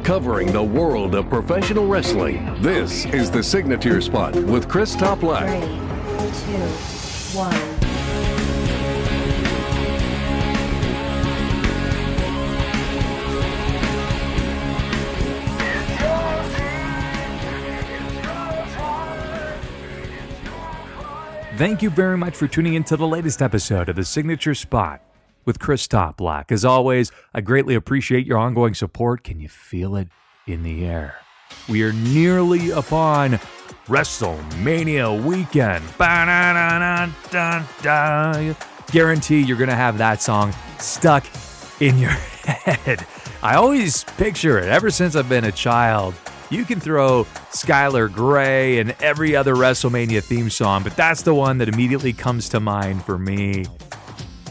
covering the world of professional wrestling. This is the Signature Spot with Chris Toplack. 3, 2, 1. Thank you very much for tuning in to the latest episode of the Signature Spot with Chris Toplack. As always, I greatly appreciate your ongoing support. Can you feel it in the air? We are nearly upon WrestleMania weekend. Guarantee you're going to have that song stuck in your head. I always picture it ever since I've been a child. You can throw Skylar Grey and every other WrestleMania theme song, but that's the one that immediately comes to mind for me.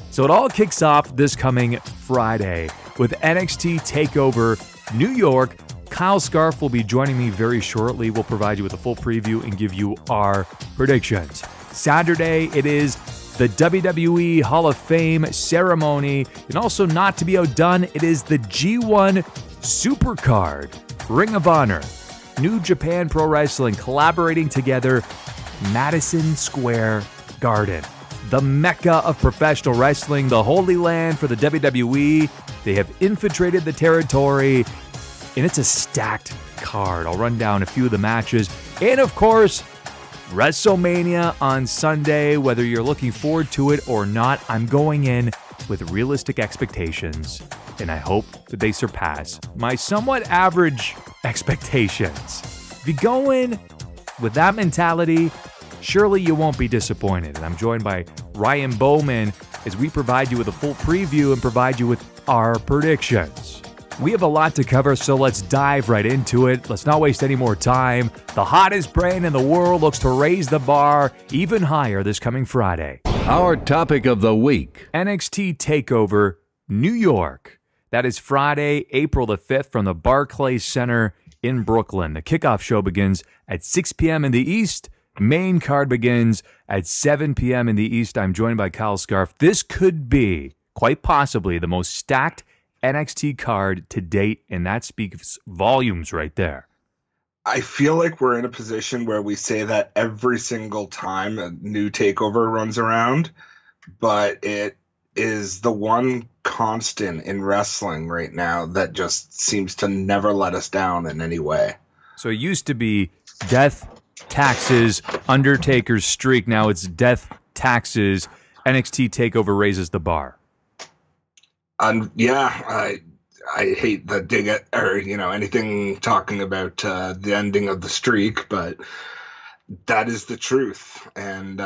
So it all kicks off this coming Friday with NXT Takeover New York. Kyle Scharf will be joining me very shortly. We'll provide you with a full preview and give you our predictions. Saturday, it is the WWE Hall of Fame ceremony. And also not to be outdone, it is the G1 Supercard. Ring of Honor, New Japan Pro Wrestling collaborating together, Madison Square Garden. The mecca of professional wrestling, the holy land for the WWE. They have infiltrated the territory, and it's a stacked card. I'll run down a few of the matches. And of course, WrestleMania on Sunday. Whether you're looking forward to it or not, I'm going in with realistic expectations, and I hope that they surpass my somewhat average expectations. If you go in with that mentality, surely you won't be disappointed. And I'm joined by Ryan Boman as we provide you with a full preview and provide you with our predictions. We have a lot to cover, so let's dive right into it. Let's not waste any more time. The hottest brand in the world looks to raise the bar even higher this coming Friday. Our topic of the week: NXT Takeover New York. That is Friday, April the 5th from the Barclays Center in Brooklyn. The kickoff show begins at 6 p.m. in the East. Main card begins at 7 p.m. in the East. I'm joined by Kyle Scharf. This could be, quite possibly, the most stacked NXT card to date, and that speaks volumes right there. I feel like we're in a position where we say that every single time a new takeover runs around, but it is the one constant in wrestling right now that just seems to never let us down in any way. So it used to be death, taxes, Undertaker's streak. Now it's death, taxes, NXT Takeover raises the bar. Yeah, I hate the dig at, or anything talking about the ending of the streak, but that is the truth. And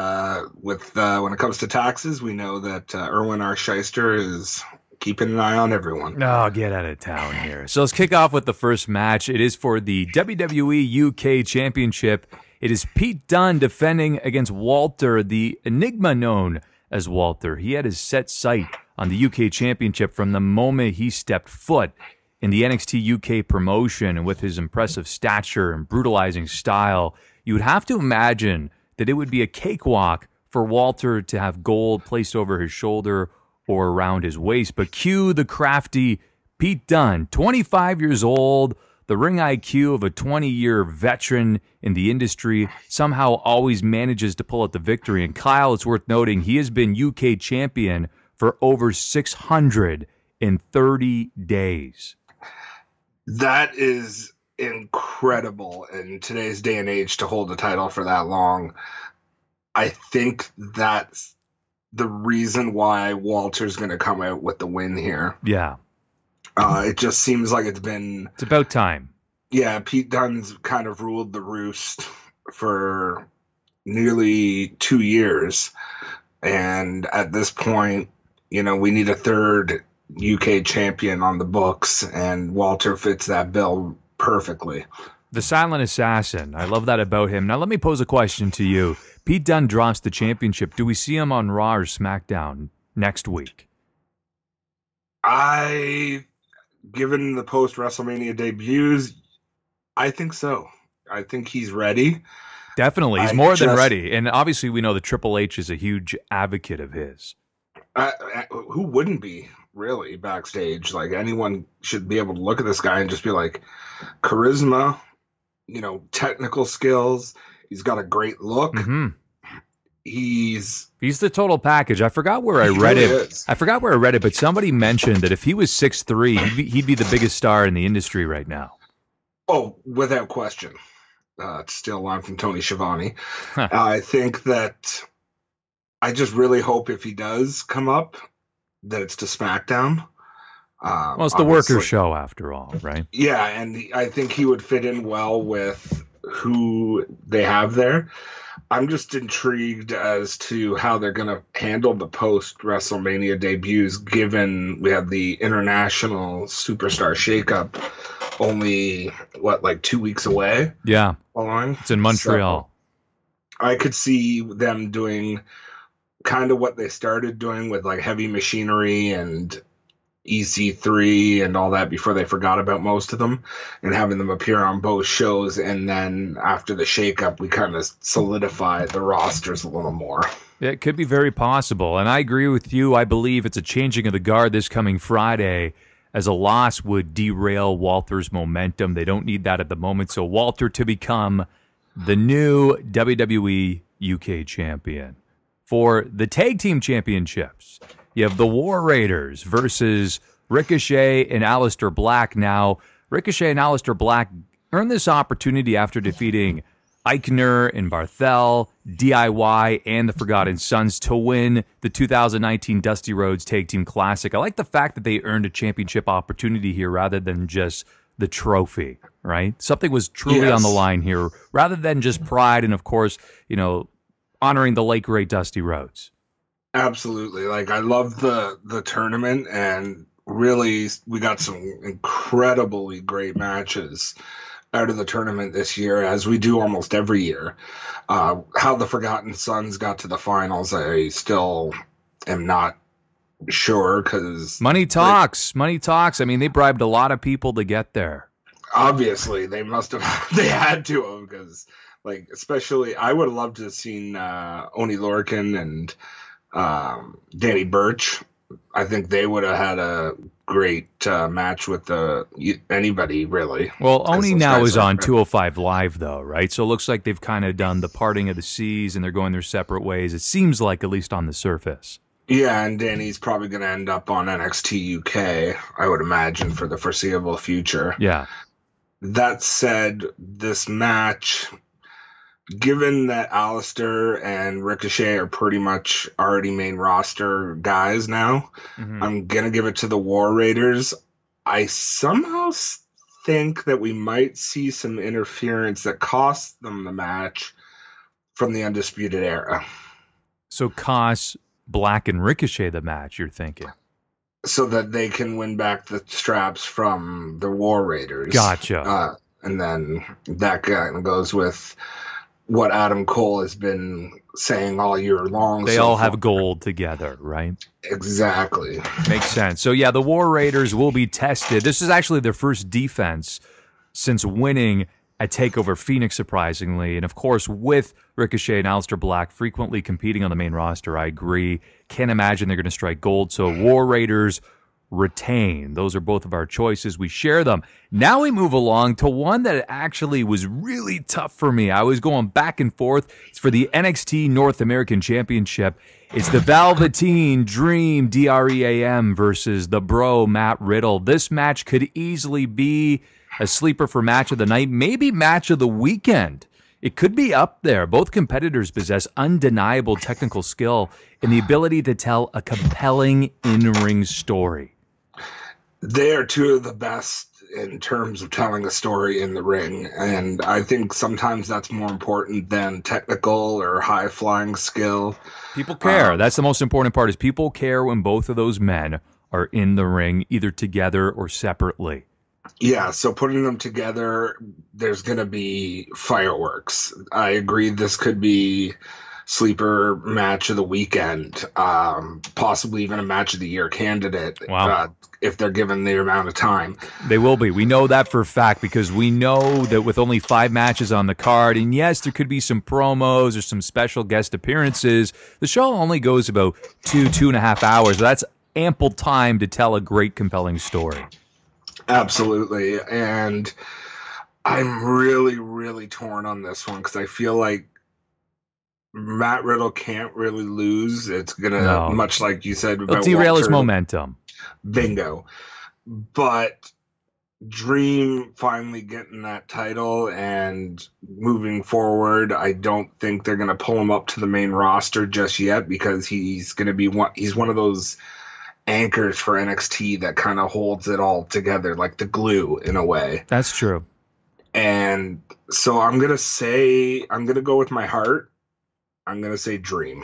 when it comes to taxes, we know that Erwin R. Shyster is keeping an eye on everyone. Oh, get out of town here. So let's kick off with the first match. It is for the WWE UK Championship. It is Pete Dunne defending against Walter, the Enigma known as Walter. He had his set sight on the UK Championship from the moment he stepped foot in the NXT UK promotion, and with his impressive stature and brutalizing style, you would have to imagine that it would be a cakewalk for Walter to have gold placed over his shoulder or around his waist. But cue the crafty Pete Dunne, 25 years old, the ring IQ of a 20-year veteran in the industry, somehow always manages to pull out the victory. And Kyle, it's worth noting, he has been UK champion for over 630 days. That is incredible in today's day and age to hold a title for that long. I think that's the reason why Walter's going to come out with the win here. Yeah. It just seems like it's about time. Yeah, Pete Dunne's kind of ruled the roost for nearly 2 years. And at this point, we need a third UK champion on the books, and Walter fits that bill perfectly. The silent assassin. I love that about him. Now let me pose a question to you. Pete Dunne drops the championship. Do we see him on Raw or SmackDown next week? Given the post-WrestleMania debuts, I think so. I think he's ready. Definitely. He's more than ready. And obviously we know that Triple H is a huge advocate of his. Who wouldn't be? really, backstage. Like, anyone should be able to look at this guy and just be like, charisma, technical skills. He's got a great look. Mm-hmm. He's the total package. I forgot where I read it. I forgot where I read it, but somebody mentioned that if he was 6'3", he'd be the biggest star in the industry right now. Oh, without question. To steal a line from Tony Schiavone. I think that I just really hope if he does come up, that it's to SmackDown. Well, it's the worker show after all, right? Yeah, and I think he would fit in well with who they have there. I'm just intrigued as to how they're going to handle the post-WrestleMania debuts, given we have the international superstar shakeup only, 2 weeks away? Yeah. Following? It's in Montreal. So I could see them doing kind of what they started doing with, Heavy Machinery and EC3 and all that before they forgot about most of them, and having them appear on both shows, and then after the shakeup we kind of solidify the rosters a little more. It could be very possible, and I agree with you. I believe it's a changing of the guard this coming Friday, as a loss would derail Walter's momentum. They don't need that at the moment, so Walter to become the new WWE UK champion. For the tag team championships, you have the War Raiders versus Ricochet and Alistair Black. Now, Ricochet and Alistair Black earned this opportunity after defeating Eichner and Barthel, DIY, and the Forgotten Sons to win the 2019 Dusty Rhodes Tag Team Classic. I like the fact that they earned a championship opportunity here rather than just the trophy, right? Something was truly on the line here rather than just pride and, of course, honoring the late, great Dusty Rhodes. Absolutely. I love the tournament, and really we got some incredibly great matches out of the tournament this year, as we do almost every year. How the Forgotten Sons got to the finals, I still am not sure, because money talks. Money talks. I mean, they bribed a lot of people to get there. Obviously, they must have. They had to have, because especially I would have loved to have seen Oney Lorcan and Danny Burch. I think they would have had a great match with anybody, really. Well, Oni now is on 205 Live, though, right? So it looks like they've kind of done the parting of the seas and they're going their separate ways. It seems like, at least on the surface. Yeah, and Danny's probably going to end up on NXT UK, I would imagine, for the foreseeable future. Yeah. That said, this match, given that Alistair and Ricochet are pretty much already main roster guys now, I'm going to give it to the War Raiders. I somehow think that we might see some interference that costs them the match from the Undisputed Era. So costs Black and Ricochet the match, you're thinking? So that they can win back the straps from the War Raiders. Gotcha. And then that kind of goes with what Adam Cole has been saying all year long. They all have gold together, right? Exactly. Makes sense. So, yeah, the War Raiders will be tested. This is actually their first defense since winning at TakeOver Phoenix, surprisingly. And, of course, with Ricochet and Alistair Black frequently competing on the main roster, I agree. Can't imagine they're going to strike gold. So, War Raiders retain. Those are both of our choices. We share them. Now we move along to one that actually was really tough for me. I was going back and forth. It's for the NXT North American Championship. It's the Velveteen Dream DREAM versus the Bro Matt Riddle. This match could easily be a sleeper for match of the night, maybe match of the weekend. It could be up there. Both competitors possess undeniable technical skill and the ability to tell a compelling in-ring story. They are two of the best in terms of telling a story in the ring, and I think sometimes that's more important than technical or high-flying skill. People care. That's the most important part, is people care when both of those men are in the ring, either together or separately. Yeah, so putting them together, there's going to be fireworks. I agree this could be sleeper match of the weekend, possibly even a match of the year candidate. Wow. If they're given the amount of time. They will be. We know that for a fact, because we know that with only 5 matches on the card, and yes, there could be some promos or some special guest appearances, the show only goes about 2.5 hours. That's ample time to tell a great, compelling story. Absolutely. And I'm really, really torn on this one because I feel like Matt Riddle can't really lose. It's going to, much like you said, it'll derail his momentum. Bingo. But Dream finally getting that title and moving forward, I don't think they're going to pull him up to the main roster just yet because he's going to be he's one of those anchors for NXT that kind of holds it all together, like the glue in a way. That's true. And so I'm going to go with my heart. I'm going to say Dream.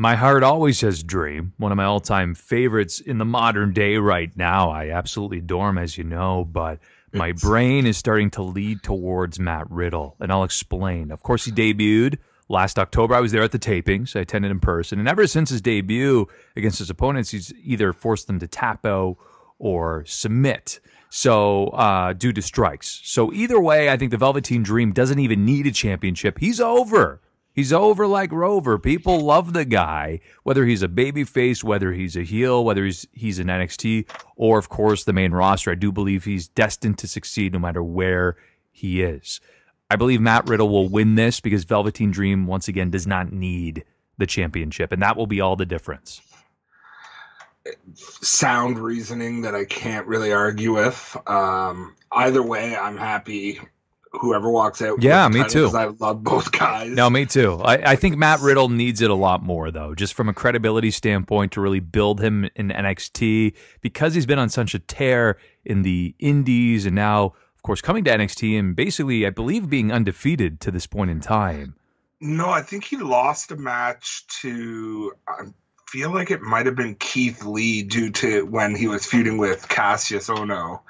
My heart always says Dream, one of my all-time favorites in the modern day right now. I absolutely adore him, as you know, but my brain is starting to lead towards Matt Riddle, and I'll explain. Of course, he debuted last October. I was there at the tapings. I attended in person, and ever since his debut against his opponents, he's either forced them to tap out or submit, so due to strikes. So either way, I think the Velveteen Dream doesn't even need a championship. He's over. He's over like Rover. People love the guy, whether he's a babyface, whether he's a heel, whether he's in NXT, or, of course, the main roster. I do believe he's destined to succeed no matter where he is. I believe Matt Riddle will win this because Velveteen Dream, once again, does not need the championship, and that will be all the difference. Sound reasoning that I can't really argue with. Either way, I'm happy. Whoever walks out. Yeah, me too. I love both guys. No, me too. I think Matt Riddle needs it a lot more, though, just from a credibility standpoint to really build him in NXT because he's been on such a tear in the indies and now, of course, coming to NXT and basically, I believe, being undefeated to this point in time. No, I think he lost a match to, I feel like it might have been Keith Lee due to when he was feuding with Cassius Ohno.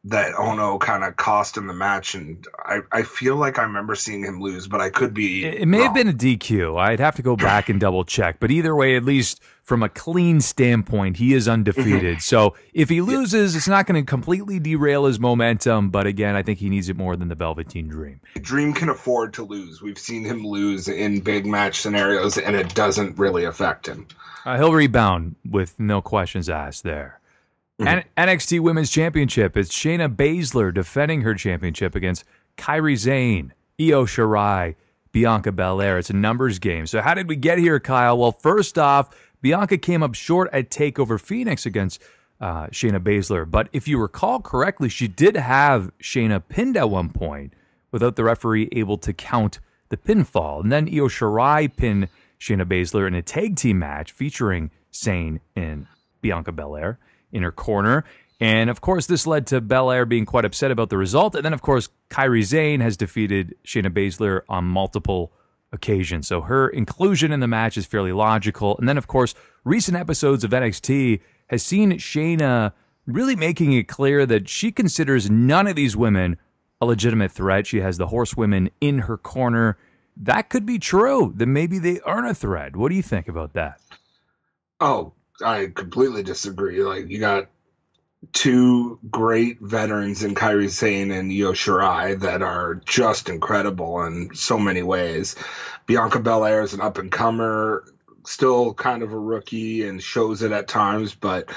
That Ono kind of cost him the match, and I feel like I remember seeing him lose, but I could be It may have been a DQ. I'd have to go back and double check. But either way, at least from a clean standpoint, he is undefeated. So if he loses, it's not going to completely derail his momentum. But again, I think he needs it more than the Velveteen Dream. Dream can afford to lose. We've seen him lose in big match scenarios, and it doesn't really affect him. He'll rebound with no questions asked there. NXT Women's Championship. It's Shayna Baszler defending her championship against Kairi Sane, Io Shirai, Bianca Belair. It's a numbers game. So how did we get here, Kyle? Well, first off, Bianca came up short at TakeOver Phoenix against Shayna Baszler. But if you recall correctly, she did have Shayna pinned at one point without the referee able to count the pinfall. And then Io Shirai pinned Shayna Baszler in a tag team match featuring Sane and Bianca Belair in her corner. And, of course, this led to Belair being quite upset about the result. And then, of course, Kairi Sane has defeated Shayna Baszler on multiple occasions. So her inclusion in the match is fairly logical. And then, of course, recent episodes of NXT has seen Shayna really making it clear that she considers none of these women a legitimate threat. She has the horsewomen in her corner. That could be true. Then maybe they aren't a threat. What do you think about that? Oh, I completely disagree. Like, you got two great veterans in Kairi Sane and Io Shirai that are just incredible in so many ways. Bianca Belair is an up-and-comer, still kind of a rookie and shows it at times, but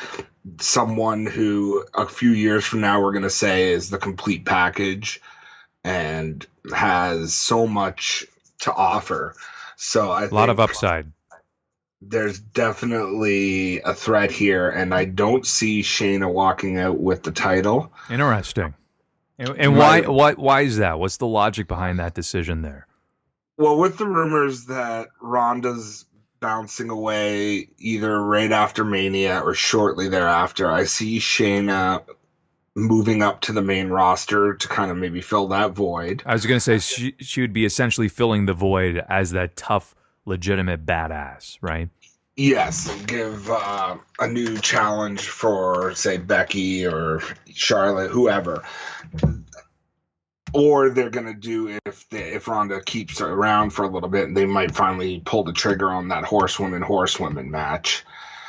someone who a few years from now we're going to say is the complete package and has so much to offer. So I think a lot of upside. There's definitely a threat here, and I don't see Shayna walking out with the title. Interesting. And why is that? What's the logic behind that decision there? Well, with the rumors that Ronda's bouncing away either right after Mania or shortly thereafter, I see Shayna moving up to the main roster to kind of maybe fill that void. I was going to say she would be essentially filling the void as that tough, legitimate badass, right? Yes, give a new challenge for, say, Becky or Charlotte, whoever. Or they're going to do, if Ronda keeps around for a little bit, they might finally pull the trigger on that horsewomen match.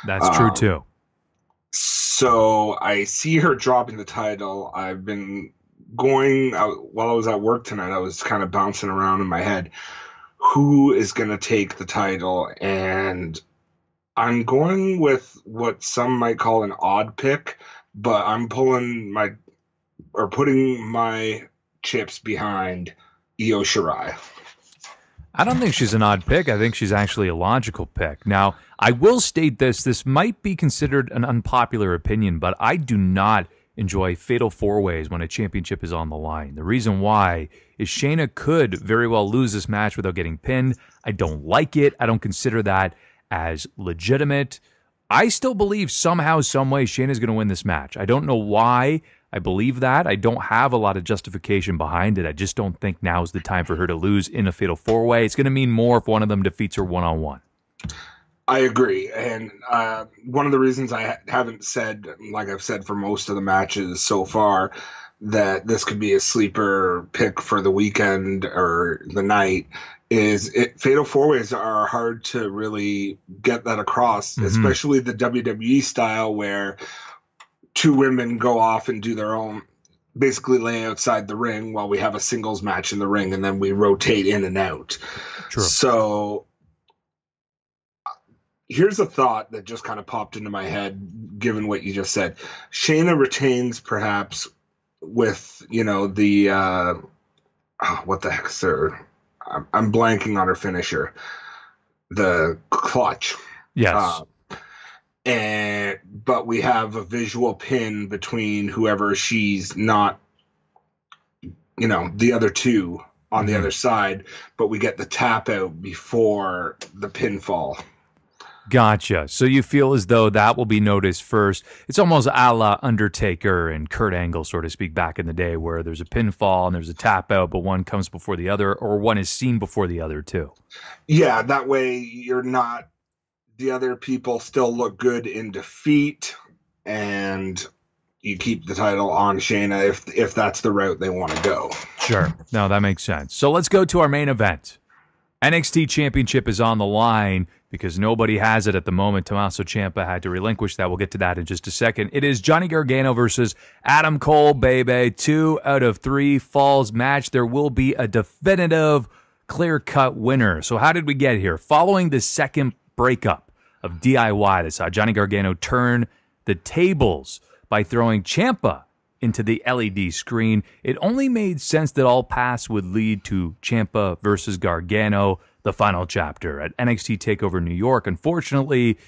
That's true, too. So I see her dropping the title. I've been going, while I was at work tonight, I was kind of bouncing around in my head. Who is going to take the title? And I'm going with what some might call an odd pick, but I'm putting my chips behind Io Shirai. I don't think she's an odd pick. I think she's actually a logical pick. Now, I will state this. This might be considered an unpopular opinion, but I do not enjoy fatal four-ways when a championship is on the line. The reason why is Shayna could very well lose this match without getting pinned. I don't like it. I don't consider that as legitimate. I still believe somehow, some way, Shayna's going to win this match. I don't know why I believe that. I don't have a lot of justification behind it. I just don't think now is the time for her to lose in a fatal four-way. It's going to mean more if one of them defeats her one-on-one. I agree. And one of the reasons I haven't said, like I've said for most of the matches so far, that this could be a sleeper pick for the weekend or the night is fatal four-ways are hard to really get that across, especially the WWE style where two women go off and do their own, basically lay outside the ring while we have a singles match in the ring, and then we rotate in and out. True. So here's a thought that just kind of popped into my head, given what you just said. Shayna retains perhaps with, the, what the heck, sir? I'm blanking on her finisher. The clutch. Yes. But we have a visual pin between whoever she's not, the other two on the other side, but we get the tap out before the pinfall. Gotcha. So you feel as though that will be noticed first. It's almost a la Undertaker and Kurt Angle, so to speak, back in the day, where there's a pinfall and there's a tap out, but one comes before the other, or one is seen before the other too. Yeah, that way you're not, the other people still look good in defeat, and you keep the title on Shayna if that's the route they want to go. Sure. No, that makes sense. So let's go to our main event. NXT Championship is on the line because nobody has it at the moment. Tommaso Ciampa had to relinquish that. We'll get to that in just a second. It is Johnny Gargano versus Adam Cole, baby. 2 out of 3 falls match. There will be a definitive, clear-cut winner. So how did we get here? Following the second breakup of DIY that saw Johnny Gargano turn the tables by throwing Ciampa into the LED screen, it only made sense that all paths would lead to Ciampa versus Gargano, the final chapter at NXT Takeover New York. Unfortunately,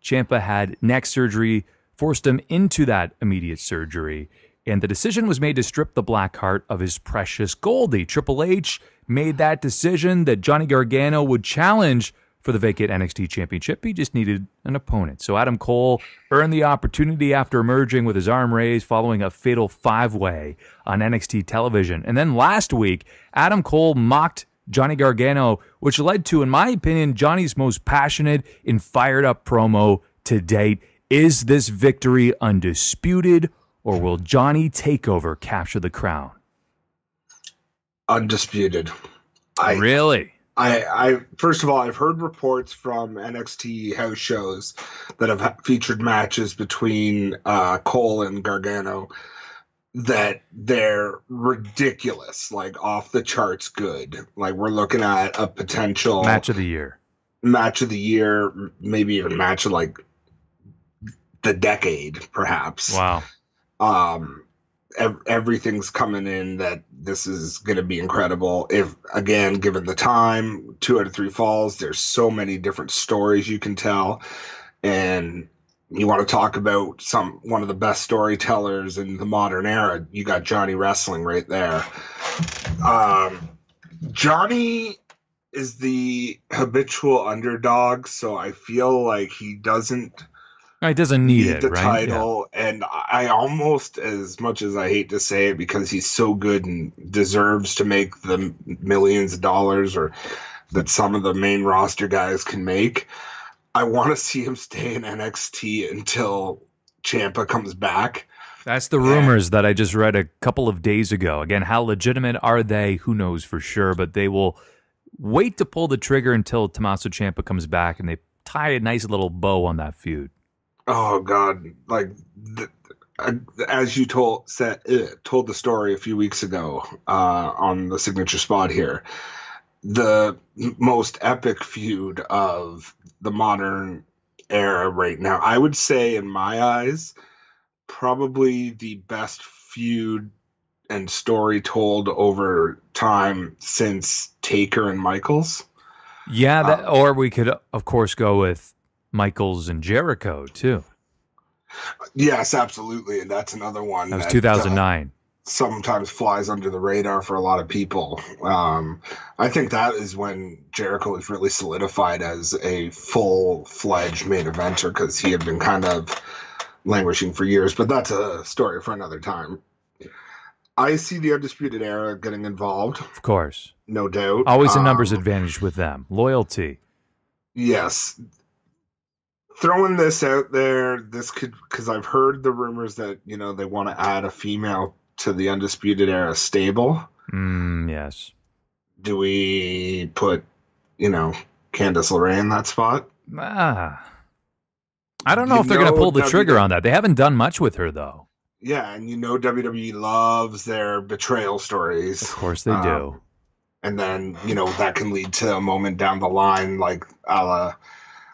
Ciampa had neck surgery, forced him into that immediate surgery, and the decision was made to strip the Blackheart of his precious Goldie. Triple H made that decision that Johnny Gargano would challenge for the vacant NXT Championship. He just needed an opponent. So Adam Cole earned the opportunity after emerging with his arm raised following a fatal 5-way on NXT television. And then last week, Adam Cole mocked Johnny Gargano, which led to, in my opinion, Johnny's most passionate and fired up promo to date. Is this victory undisputed, or will Johnny Takeover capture the crown? Undisputed. Really? I first of all, I've heard reports from NXT house shows that have featured matches between Cole and Gargano that they're ridiculous, like off the charts good. Like we're looking at a potential match of the year, maybe even match of like the decade, perhaps. Wow. Everything's coming in that this is going to be incredible. If, again, given the time, 2 out of 3 falls, there's so many different stories you can tell. And you want to talk about one of the best storytellers in the modern era, you got Johnny Wrestling right there. Johnny is the habitual underdog, so I feel like he doesn't need it, the right? title, yeah. And I almost, as much as I hate to say it, because he's so good and deserves to make the millions of dollars or that some of the main roster guys can make, I want to see him stay in NXT until Ciampa comes back. That's the rumors that I just read a couple of days ago. Again, how legitimate are they? Who knows for sure, but they will wait to pull the trigger until Tommaso Ciampa comes back, and they tie a nice little bow on that feud. Oh God! Like as you told the story a few weeks ago on the Signature Spot here, the most epic feud of the modern era right now. I would say, in my eyes, probably the best feud and story told over time since Taker and Michaels. Yeah, or we could, of course, go with Michaels and Jericho, too. Yes, absolutely. And that's another one. That was 2009. Sometimes flies under the radar for a lot of people. I think that is when Jericho was really solidified as a full-fledged main eventer, because he had been kind of languishing for years. But that's a story for another time. I see the Undisputed Era getting involved. Of course. No doubt. Always a numbers advantage with them. Loyalty. Yes. Throwing this out there, this could, because I've heard the rumors that, you know, they want to add a female to the Undisputed Era stable. Yes. Do we put, you know, Candice LeRae in that spot? I don't know if they're going to pull the trigger on that. They haven't done much with her, though. Yeah, and you know WWE loves their betrayal stories. Of course they do. And then, you know, that can lead to a moment down the line, like a la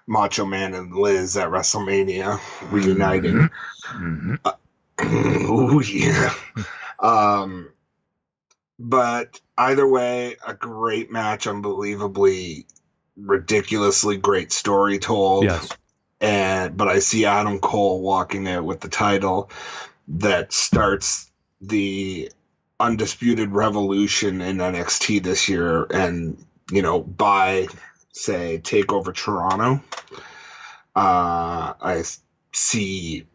Macho Man and Liz at WrestleMania reuniting. Oh, yeah. But either way, a great match, unbelievably, ridiculously great story told. Yes. But I see Adam Cole walking out with the title that starts the undisputed revolution in NXT this year. And, you know, by, say, Takeover Toronto, I see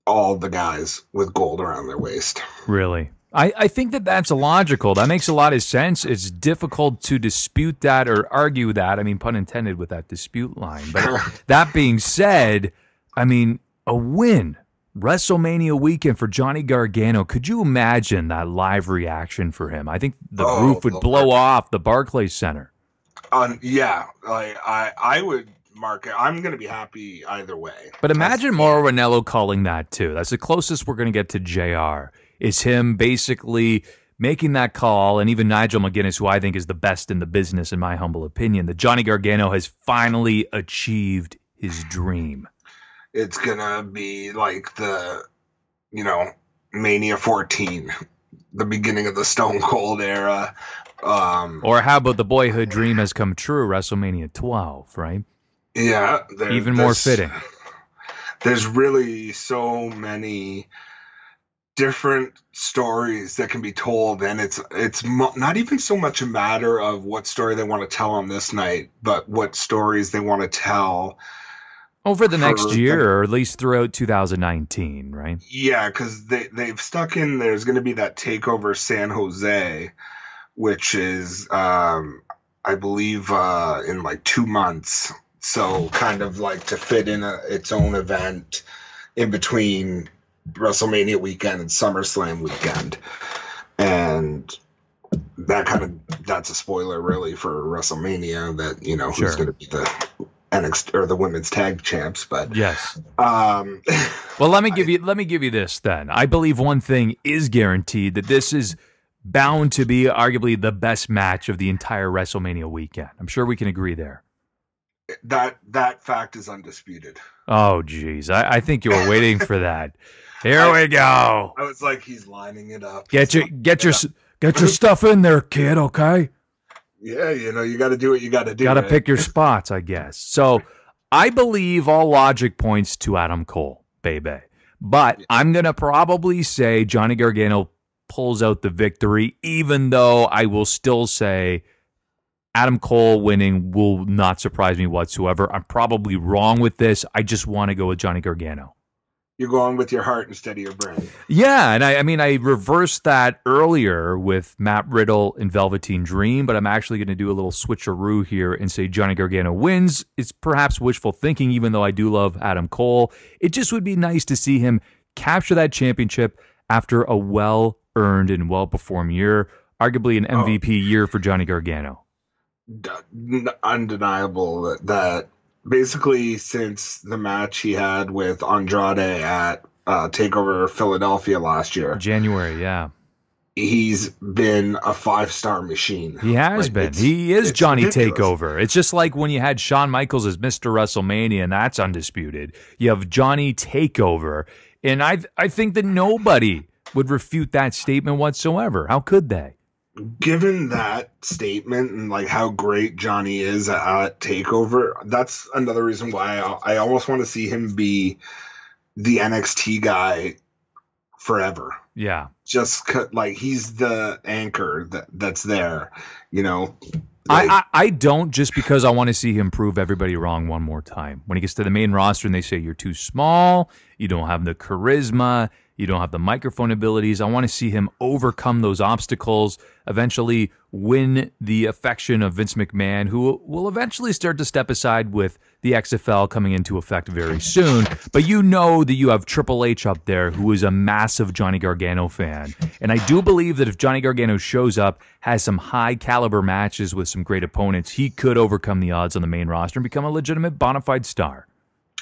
all the guys with gold around their waist. Really? I think that's logical. That makes a lot of sense. It's difficult to dispute that or argue that. I mean, pun intended with that dispute line. But that being said, I mean, a win. WrestleMania weekend for Johnny Gargano. Could you imagine that live reaction for him? I think the roof would blow off the Barclays Center. Yeah, I would mark it. I'm going to be happy either way. But imagine Mauro Ranallo calling that too. That's the closest we're going to get to JR. Is him basically making that call, and even Nigel McGuinness, who I think is the best in the business, in my humble opinion, that Johnny Gargano has finally achieved his dream. It's going to be like the, you know, Mania 14, the beginning of the Stone Cold era. Or how about the boyhood dream has come true, WrestleMania 12, right? Yeah. Even more fitting. There's really so many different stories that can be told, and it's not even so much a matter of what story they want to tell on this night, but what stories they want to tell over the next year, or at least throughout 2019, right? Yeah, because they've stuck in, there's going to be that Takeover San Jose, which is, I believe, in like 2 months. So kind of like to fit in its own event in between WrestleMania weekend and SummerSlam weekend. And that's a spoiler really for WrestleMania, that, you know, who's going to be the NXT or the women's tag champs. But yes. Well, let me give you this then. I believe one thing is guaranteed, that this is bound to be arguably the best match of the entire WrestleMania weekend. I'm sure we can agree there. That fact is undisputed. Oh, geez. I think you were waiting for that. Here we go. I was like, he's lining it up. Get your stuff in there, kid, okay? Yeah, you know, you got to do what you got to do. Got to pick your spots, I guess. So I believe all logic points to Adam Cole, baby. But I'm going to probably say Johnny Gargano pulls out the victory, even though I will still say Adam Cole winning will not surprise me whatsoever. I'm probably wrong with this. I just want to go with Johnny Gargano. You're going with your heart instead of your brain. Yeah, and I mean, I reversed that earlier with Matt Riddle and Velveteen Dream, but I'm actually going to do a little switcheroo here and say Johnny Gargano wins. It's perhaps wishful thinking, even though I do love Adam Cole. It just would be nice to see him capture that championship after a well-earned and well-performed year, arguably an MVP year for Johnny Gargano. Undeniable that basically since the match he had with Andrade at TakeOver Philadelphia last year. January, yeah. he's been a 5-star machine. He has been. He is Johnny ridiculous. Takeover. It's just like when you had Shawn Michaels as Mr. WrestleMania, and that's undisputed. You have Johnny Takeover, and I think that nobody would refute that statement whatsoever. How could they? Given that statement and like how great Johnny is at Takeover, that's another reason why I almost want to see him be the NXT guy forever. Yeah. Just like he's the anchor that's there, you know. Like, I don't, just because I want to see him prove everybody wrong one more time. When he gets to the main roster and they say you're too small, you don't have the charisma, you don't have the microphone abilities, I want to see him overcome those obstacles, eventually win the affection of Vince McMahon, who will eventually start to step aside with the XFL coming into effect very soon. But you know that you have Triple H up there, who is a massive Johnny Gargano fan. And I do believe that if Johnny Gargano shows up, has some high caliber matches with some great opponents, he could overcome the odds on the main roster and become a legitimate bona fide star.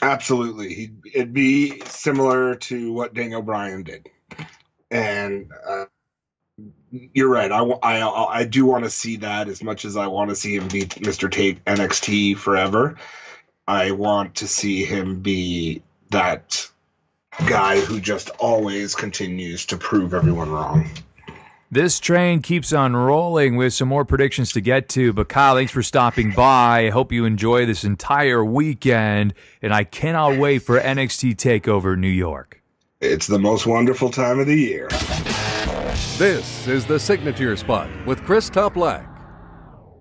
absolutely. It'd be similar to what Daniel Bryan did. And you're right. I do want to see that as much as I want to see him be Mr. Take NXT forever. I want to see him be that guy who just always continues to prove everyone wrong. This train keeps on rolling with some more predictions to get to, but Kyle, thanks for stopping by. I hope you enjoy this entire weekend, and I cannot wait for NXT Takeover New York. It's the most wonderful time of the year. This is the Signature Spot with Chris Toplack.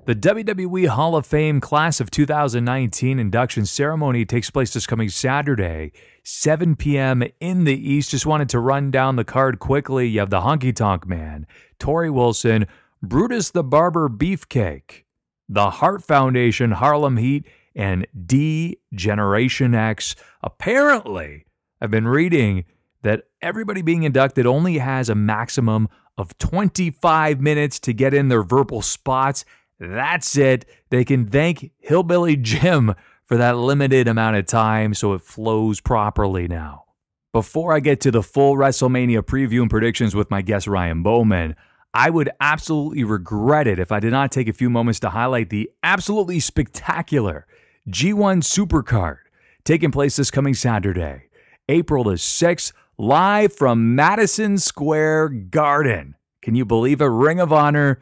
The WWE Hall of Fame Class of 2019 induction ceremony takes place this coming Saturday, 7 p.m. in the East. Just wanted to run down the card quickly. You have the Honky Tonk Man, Torrie Wilson, Brutus the Barber Beefcake, the Hart Foundation, Harlem Heat, and D-Generation X. Apparently, I've been reading that everybody being inducted only has a maximum of 25 minutes to get in their verbal spots. That's it. They can thank Hillbilly Jim for that limited amount of time so it flows properly now. Before I get to the full WrestleMania preview and predictions with my guest Ryan Boman, I would absolutely regret it if I did not take a few moments to highlight the absolutely spectacular G1 Supercard taking place this coming Saturday, April the 6th, live from Madison Square Garden. Can you believe it? Ring of Honor,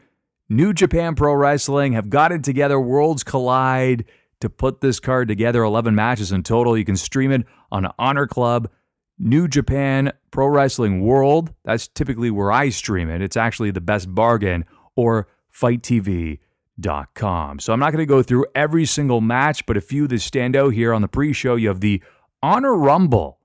New Japan Pro Wrestling have gotten together, Worlds Collide, to put this card together. 11 matches in total. You can stream it on Honor Club, New Japan Pro Wrestling World. That's typically where I stream it. It's actually the best bargain, or FightTV.com. So I'm not going to go through every single match, but a few that stand out here on the pre-show. You have the Honor Rumble,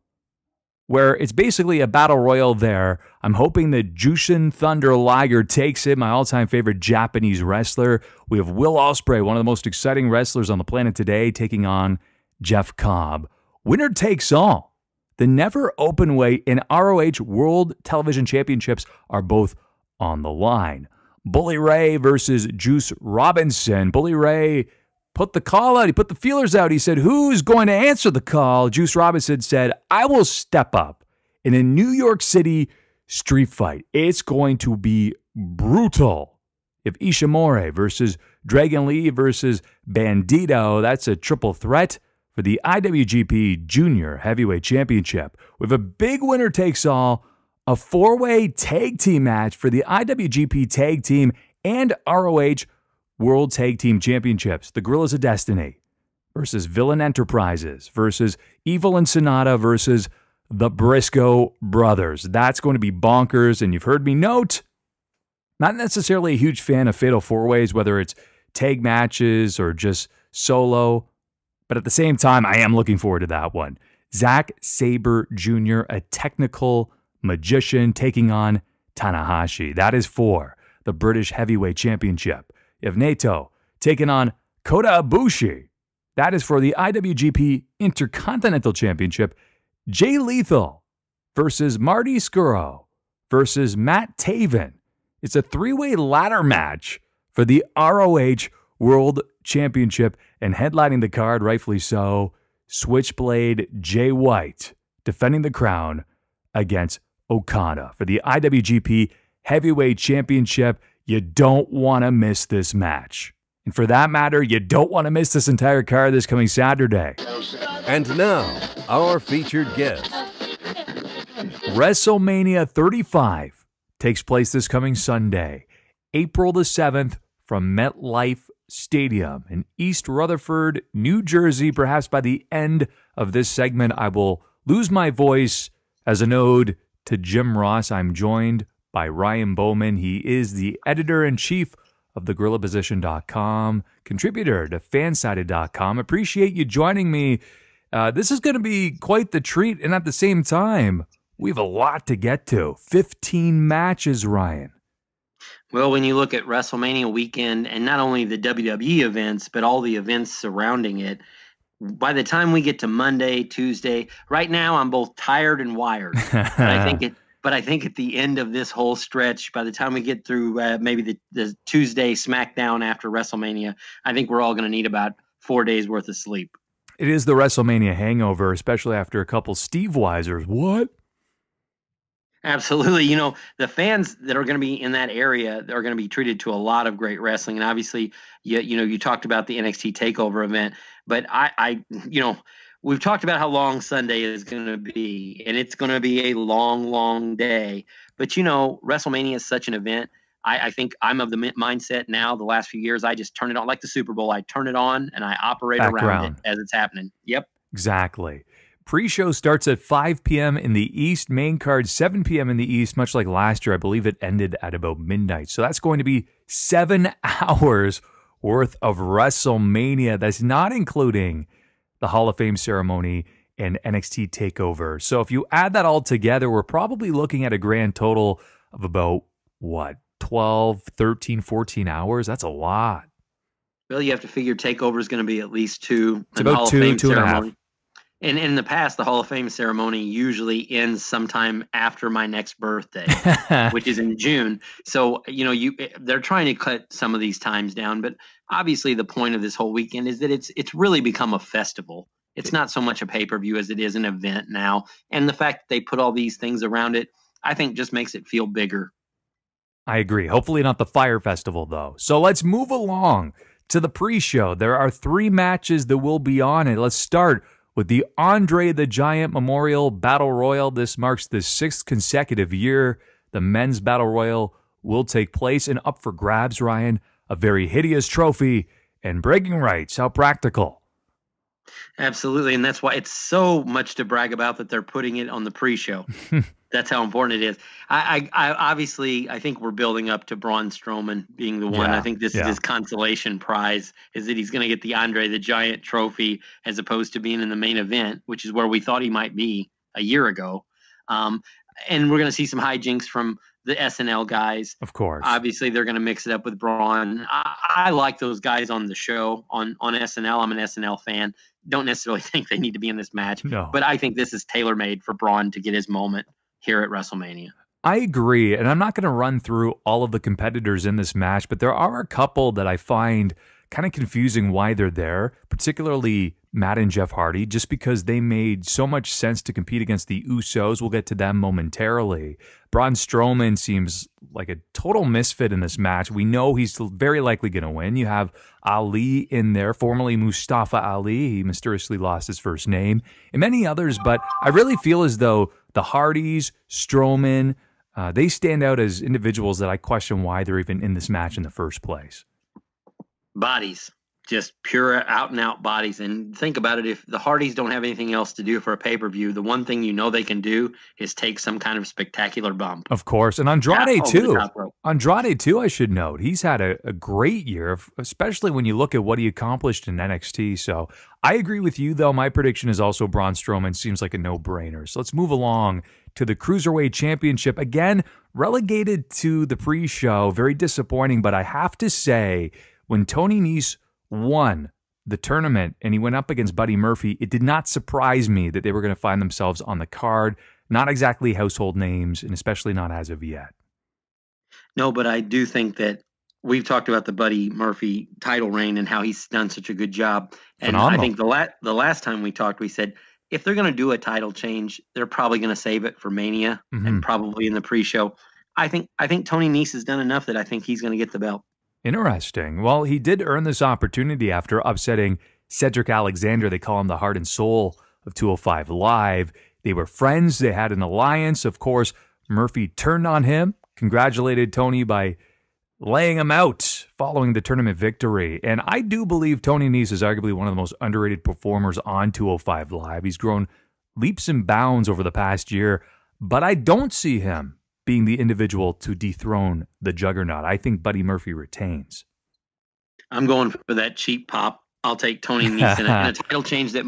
where it's basically a battle royal there. I'm hoping that Jushin Thunder Liger takes it, my all-time favorite Japanese wrestler. We have Will Ospreay, one of the most exciting wrestlers on the planet today, taking on Jeff Cobb. Winner takes all. The Never Openweight and ROH World Television Championships are both on the line. Bully Ray versus Juice Robinson. Bully Ray put the call out. He put the feelers out. He said, who's going to answer the call? Juice Robinson said, I will step up in a New York City street fight. It's going to be brutal. If Ishimori versus Dragon Lee versus Bandito, that's a triple threat for the IWGP Junior Heavyweight Championship. With a big winner takes all, a four-way tag team match for the IWGP Tag Team and ROH World Tag Team Championships. The Guerrillas of Destiny versus Villain Enterprises versus Evil and Sonata versus the Briscoe Brothers. That's going to be bonkers, and you've heard me note, not necessarily a huge fan of Fatal Four-Ways, whether it's tag matches or just solo, but at the same time, I am looking forward to that one. Zack Sabre Jr., a technical magician, taking on Tanahashi. That is for the British Heavyweight Championship. You have Naito taking on Kota Ibushi. That is for the IWGP Intercontinental Championship. Jay Lethal versus Marty Scurll versus Matt Taven. It's a three-way ladder match for the ROH World Championship, and headlining the card, rightfully so, Switchblade Jay White defending the crown against Okada for the IWGP Heavyweight Championship. You don't want to miss this match. And for that matter, you don't want to miss this entire card this coming Saturday. And now, our featured guest. WrestleMania 35 takes place this coming Sunday, April the 7th, from MetLife Stadium in East Rutherford, New Jersey. Perhaps by the end of this segment, I will lose my voice. As an ode to Jim Ross, I'm joined by Ryan Boman. He is the editor-in-chief of thegorillaposition.com, contributor to fansided.com. Appreciate you joining me. This is going to be quite the treat, and at the same time, we have a lot to get to. 15 matches, Ryan. Well, when you look at WrestleMania weekend, and not only the WWE events, but all the events surrounding it, by the time we get to Monday, Tuesday, right now I'm both tired and wired. But I think at the end of this whole stretch, by the time we get through maybe the Tuesday SmackDown after WrestleMania, I think we're all going to need about 4 days worth of sleep. It is the WrestleMania hangover, especially after a couple Steve Weisers. What? Absolutely. You know, the fans that are going to be in that area are going to be treated to a lot of great wrestling. And obviously, you talked about the NXT Takeover event, but we've talked about how long Sunday is going to be, and it's going to be a long, long day. But, WrestleMania is such an event. I think I'm of the mindset now, the last few years, I just turn it on like the Super Bowl. I turn it on and I operate around it as it's happening. Yep. Exactly. Pre-show starts at 5 p.m. in the East. Main card, 7 p.m. in the East. Much like last year, I believe it ended at about midnight. So that's going to be 7 hours worth of WrestleMania. That's not including the Hall of Fame ceremony and NXT Takeover. So if you add that all together, we're probably looking at a grand total of about, 12, 13, 14 hours? That's a lot. Well, you have to figure Takeover is going to be at least 2. It's about 2 and a half. And in the past, the Hall of Fame ceremony usually ends sometime after my next birthday, which is in June. So, they're trying to cut some of these times down. But obviously, the point of this whole weekend is that it's really become a festival. It's not so much a pay-per-view as it is an event now. And the fact that they put all these things around it, I think just makes it feel bigger. I agree. Hopefully not the Fire Festival, though. So let's move along to the pre-show. There are 3 matches that will be on it. Let's start with the Andre the Giant Memorial Battle Royal. This marks the 6th consecutive year the men's Battle Royal will take place. And up for grabs, Ryan, a very hideous trophy and bragging rights. How practical. Absolutely, and that's why it's so much to brag about that they're putting it on the pre-show. That's how important it is. I obviously, I think we're building up to Braun Strowman being the one. I think this is his consolation prize, is that he's going to get the Andre the Giant trophy as opposed to being in the main event, which is where we thought he might be a year ago. And we're going to see some hijinks from the SNL guys. Of course. Obviously, they're going to mix it up with Braun. I like those guys on the show, on SNL. I'm an SNL fan. Don't necessarily think they need to be in this match. No. But I think this is tailor-made for Braun to get his moment here at WrestleMania. I agree, and I'm not going to run through all of the competitors in this match, but there are a couple that I find kind of confusing why they're there, particularly Matt and Jeff Hardy, just because they made so much sense to compete against the Usos. We'll get to them momentarily. Braun Strowman seems like a total misfit in this match. We know he's very likely going to win. You have Ali in there, formerly Mustafa Ali. He mysteriously lost his first name, and many others, but I really feel as though the Hardys, Strowman, they stand out as individuals that I question why they're even in this match in the first place. Bodies, just pure out and out bodies. And think about it. If the Hardys don't have anything else to do for a pay-per-view, the one thing they can do is take some kind of spectacular bump. Of course. And Andrade too. Andrade too, I should note. He's had a great year, especially when you look at what he accomplished in NXT. So I agree with you, though. My prediction is also Braun Strowman. Seems like a no-brainer. So let's move along to the Cruiserweight Championship. Again, relegated to the pre-show. Very disappointing, but I have to say, when Tony Nese won the tournament and he went up against Buddy Murphy, it did not surprise me that they were going to find themselves on the card. Not exactly household names, and especially not as of yet. No, but I do think that we've talked about the Buddy Murphy title reign and how he's done such a good job. And phenomenal. I think the last time we talked, we said, if they're going to do a title change, they're probably going to save it for Mania and probably in the pre-show. I think Tony Nese has done enough that I think he's going to get the belt. Interesting. Well, he did earn this opportunity after upsetting Cedric Alexander. They call him the heart and soul of 205 Live. They were friends. They had an alliance. Of course, Murphy turned on him, congratulated Tony by laying him out following the tournament victory. And I do believe Tony Nese is arguably one of the most underrated performers on 205 Live. He's grown leaps and bounds over the past year, but I don't see him being the individual to dethrone the Juggernaut. I think Buddy Murphy retains. I'm going for that cheap pop. I'll take Tony Nese in a title change that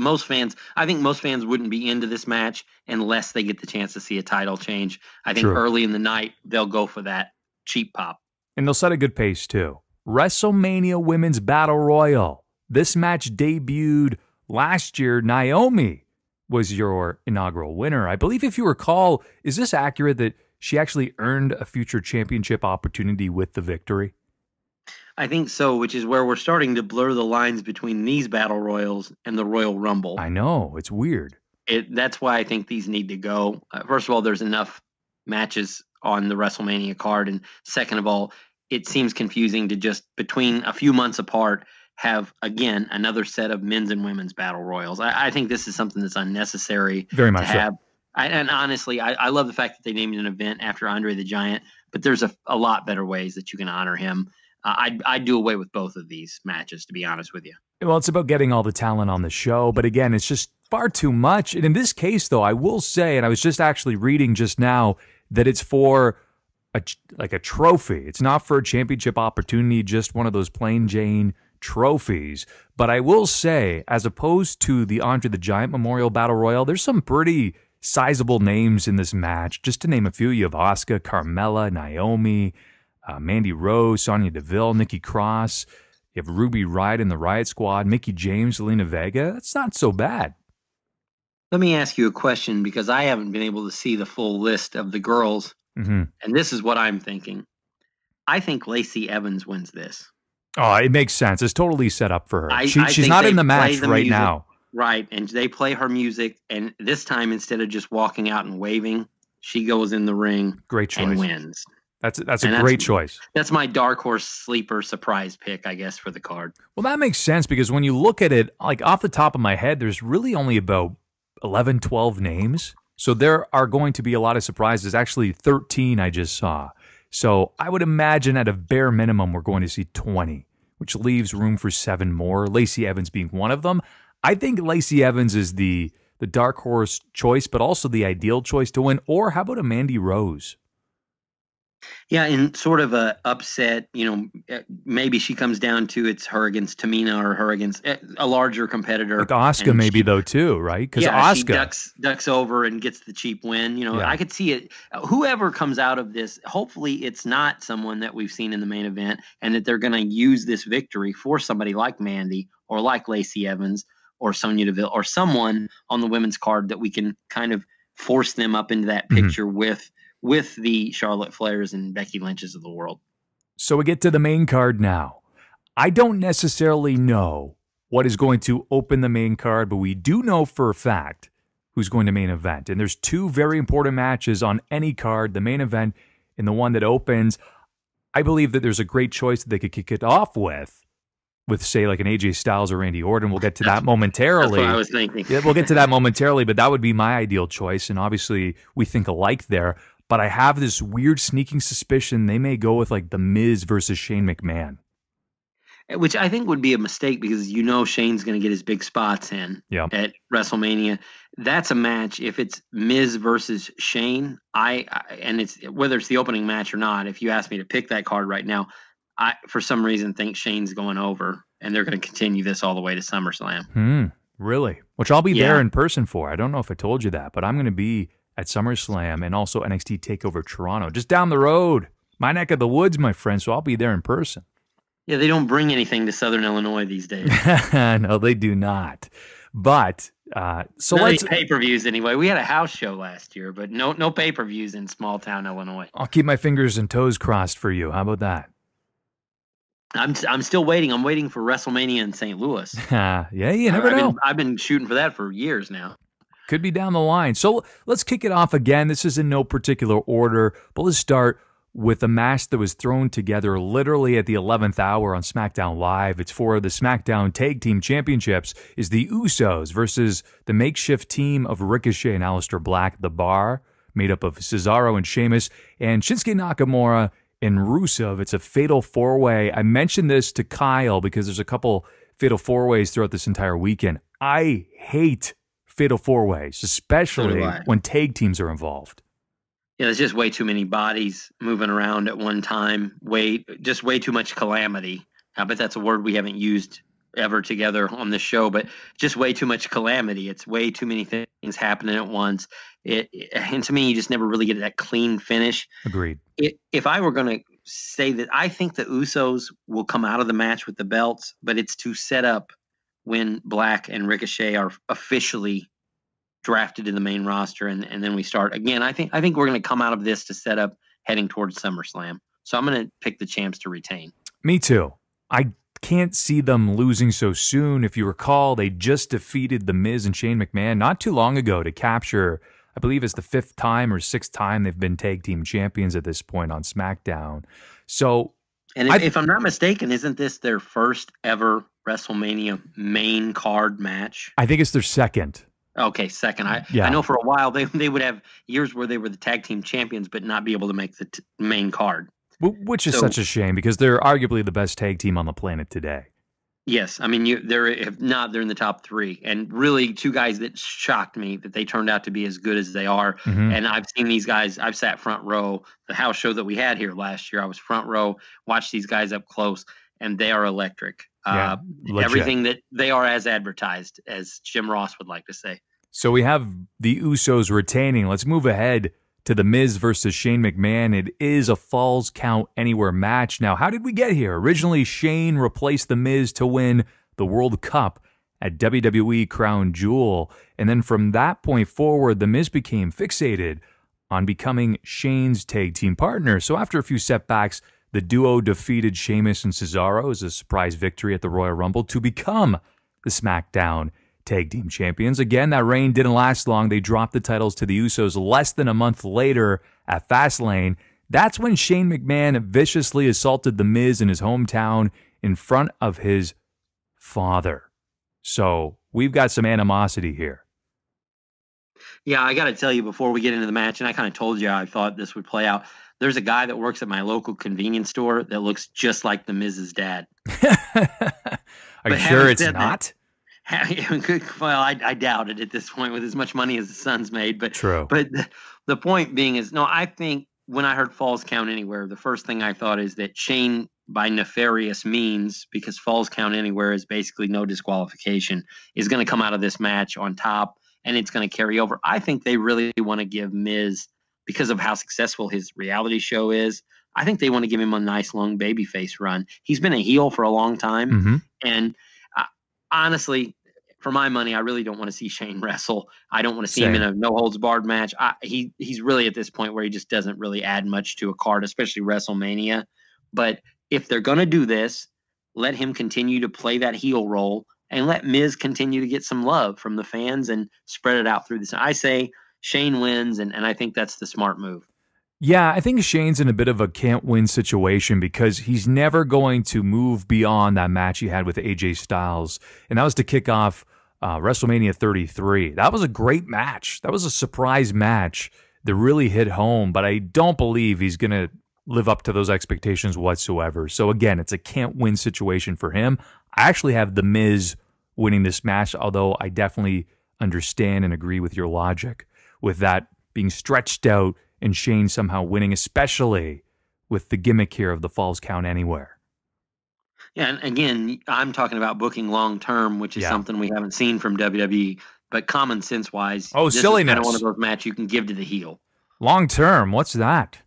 I think most fans wouldn't be into this match unless they get the chance to see a title change. I think early in the night, they'll go for that cheap pop. And they'll set a good pace, too. WrestleMania Women's Battle Royal. This match debuted last year. Naomi was your inaugural winner. I believe, if you recall, is this accurate that she actually earned a future championship opportunity with the victory? I think so, which is where we're starting to blur the lines between these Battle Royals and the Royal Rumble. I know. It's weird. That's why I think these need to go. First of all, there's enough matches on the WrestleMania card. And second of all, it seems confusing to just, between a few months apart, have, again, another set of men's and women's Battle Royals. I think this is something that's unnecessary. Very much to have. And honestly, I love the fact that they named an event after Andre the Giant, but there's a lot better ways that you can honor him. I'd do away with both of these matches, to be honest with you. Well, it's about getting all the talent on the show, but again, it's just far too much. And in this case, though, I will say, and I was just actually reading just now, that it's for a trophy. It's not for a championship opportunity, just one of those plain Jane trophies. But I will say, as opposed to the Andre the Giant Memorial Battle Royal, there's some pretty sizable names in this match. Just to name a few, you have Asuka, Carmella, Naomi, Mandy Rose, Sonya Deville, Nikki Cross. You have Ruby Riott in the Riot Squad, Mickie James, Zelina Vega. That's not so bad. Let me ask you a question, because I haven't been able to see the full list of the girls. Mm-hmm. And this is what I'm thinking. I think Lacey Evans wins this. Oh, it makes sense. It's totally set up for her. She's not in the match right now. Right, and they play her music, and this time, instead of just walking out and waving, she goes in the ring and wins. That's a great choice. That's my dark horse sleeper surprise pick, I guess, for the card. Well, that makes sense, because when you look at it, like off the top of my head, there's really only about 11, 12 names. So there are going to be a lot of surprises. Actually, 13 I just saw. So I would imagine at a bare minimum, we're going to see 20, which leaves room for 7 more, Lacey Evans being one of them. I think Lacey Evans is the dark horse choice, but also the ideal choice to win. Or how about a Mandy Rose? Yeah, in sort of a upset, maybe she comes down to it's her against Tamina or her against a larger competitor. Like Asuka maybe, though, too, right? Because Asuka she ducks over and gets the cheap win. I could see it. Whoever comes out of this, hopefully it's not someone that we've seen in the main event, and that they're going to use this victory for somebody like Mandy or like Lacey Evans or Sonya Deville or someone on the women's card that we can kind of force them up into that picture with the Charlotte Flairs and Becky Lynch's of the world. So we get to the main card now. I don't necessarily know what is going to open the main card, but we do know for a fact who's going to main event. And there's 2 very important matches on any card, the main event and the one that opens. I believe that there's a great choice that they could kick it off with, say, like an AJ Styles or Randy Orton. We'll get to that momentarily. That's what I was thinking. Yeah, we'll get to that momentarily, but that would be my ideal choice. And obviously, we think alike there. But I have this weird sneaking suspicion they may go with like The Miz versus Shane McMahon. Which I think would be a mistake, because Shane's going to get his big spots in at WrestleMania. That's a match. If it's Miz versus Shane, and it's whether it's the opening match or not, if you ask me to pick that card right now, I for some reason think Shane's going over, and they're going to continue this all the way to SummerSlam. Really? Which I'll be there in person for. I don't know if I told you that, but I'm going to be at SummerSlam and also NXT TakeOver Toronto, just down the road. My neck of the woods, my friend, so I'll be there in person. Yeah, they don't bring anything to Southern Illinois these days. No, they do not. But, so let's... pay-per-views anyway. We had a house show last year, but no pay-per-views in small-town Illinois. I'll keep my fingers and toes crossed for you. How about that? I'm still waiting. I'm waiting for WrestleMania in St. Louis. Yeah, you never know. I've been shooting for that for years now. Could be down the line. So let's kick it off again. This is in no particular order, but let's start with a match that was thrown together literally at the 11th hour on SmackDown Live. It's for the SmackDown Tag Team Championships. Is the Usos versus the makeshift team of Ricochet and Alistair Black, The Bar, made up of Cesaro and Sheamus, and Shinsuke Nakamura and Rusev. It's a fatal four-way. I mentioned this to Kyle because there's a couple fatal four-ways throughout this entire weekend. I hate fatal four-ways, especially when tag teams are involved. Yeah, there's just way too many bodies moving around at one time. Just way too much calamity. I bet that's a word we haven't used ever together on this show, but just way too much calamity. It's way too many things happening at once. And to me, you just never really get that clean finish. Agreed. If I were going to say that I think the Usos will come out of the match with the belts, but it's to set up when Black and Ricochet are officially drafted to the main roster, and then we start again. I think we're going to come out of this to set up heading towards SummerSlam. So I'm going to pick the champs to retain. Me too. I can't see them losing so soon. If you recall, they just defeated The Miz and Shane McMahon not too long ago to capture, I believe it's the 5th time or 6th time they've been tag team champions at this point on SmackDown. So, and if I'm not mistaken, isn't this their first ever WrestleMania main card match? I think it's their second. Okay, second. I know for a while they would have years where they were the tag team champions but not be able to make the main card. Which is such a shame because they're arguably the best tag team on the planet today. Yes, I mean they're in the top 3, and really 2 guys that shocked me that they turned out to be as good as they are. Mm-hmm. And I've seen these guys. I've sat front row. The house show that we had here last year, I was front row, watched these guys up close, and they are electric. Everything that they are as advertised, as Jim Ross would like to say. So we have the Usos retaining. Let's move ahead to The Miz versus Shane McMahon. It is a Falls Count Anywhere match. Now, how did we get here? Originally, Shane replaced The Miz to win the World Cup at WWE Crown Jewel. And then from that point forward, The Miz became fixated on becoming Shane's tag team partner. So after a few setbacks, the duo defeated Sheamus and Cesaro as a surprise victory at the Royal Rumble to become the SmackDown Tag Team Champions. Again, that reign didn't last long. They dropped the titles to the Usos less than a month later at Fastlane. That's when Shane McMahon viciously assaulted The Miz in his hometown in front of his father. So we've got some animosity here. Yeah, I got to tell you before we get into the match, and I kind of told you how I thought this would play out. There's a guy that works at my local convenience store that looks just like The Miz's dad. Are you sure it's not? Well, I doubt it at this point with as much money as the son's made. But true. But the point being is, no, I think when I heard Falls Count Anywhere, the first thing I thought is that Shane, by nefarious means, because Falls Count Anywhere is basically no disqualification, is going to come out of this match on top, and it's going to carry over. I think they really want to give Miz, because of how successful his reality show is, I think they want to give him a nice long babyface run. He's been a heel for a long time, and honestly, for my money, I really don't want to see Shane wrestle. I don't want to see him in a no-holds-barred match. He's really at this point where he just doesn't really add much to a card, especially WrestleMania. But if they're going to do this, let him continue to play that heel role and let Miz continue to get some love from the fans and spread it out through this. I say Shane wins, and I think that's the smart move. Yeah, I think Shane's in a bit of a can't-win situation because he's never going to move beyond that match he had with AJ Styles, and that was to kick off WrestleMania 33. That was a great match. That was a surprise match that really hit home, but I don't believe he's going to live up to those expectations whatsoever. So again, it's a can't-win situation for him. I actually have The Miz winning this match, although I definitely understand and agree with your logic with that being stretched out and Shane somehow winning, especially with the gimmick here of the Falls Count Anywhere. Yeah, and again, I'm talking about booking long-term, which is something we haven't seen from WWE, but common sense-wise, this silliness. Is kind of one of those matches you can give to the heel. Long-term, what's that?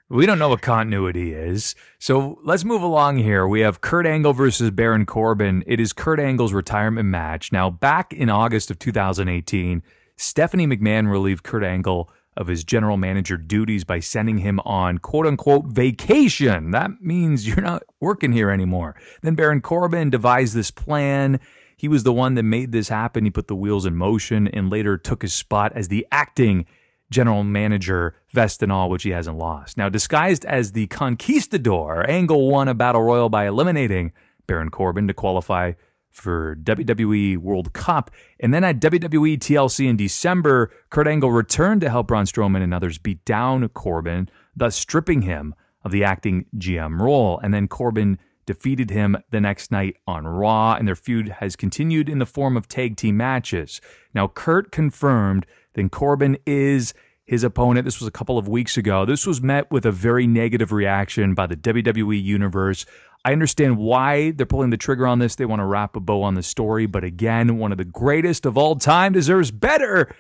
We don't know what continuity is. So let's move along here. We have Kurt Angle versus Baron Corbin. It is Kurt Angle's retirement match. Now, back in August of 2018, Stephanie McMahon relieved Kurt Angle of his general manager duties by sending him on quote-unquote vacation. That means you're not working here anymore. Then Baron Corbin devised this plan. He was the one that made this happen. He put the wheels in motion and later took his spot as the acting general manager vest and all, which he hasn't lost. Now, disguised as the Conquistador, Angle won a battle royal by eliminating Baron Corbin to qualify for WWE World Cup. And then at WWE TLC in December, Kurt Angle returned to help Braun Strowman and others beat down Corbin, thus stripping him of the acting GM role. And then Corbin defeated him the next night on Raw, and their feud has continued in the form of tag team matches. Now, Kurt confirmed that Corbin is his opponent. This was a couple of weeks ago. This was met with a very negative reaction by the WWE Universe. I understand why they're pulling the trigger on this. They want to wrap a bow on the story, but again, one of the greatest of all time deserves better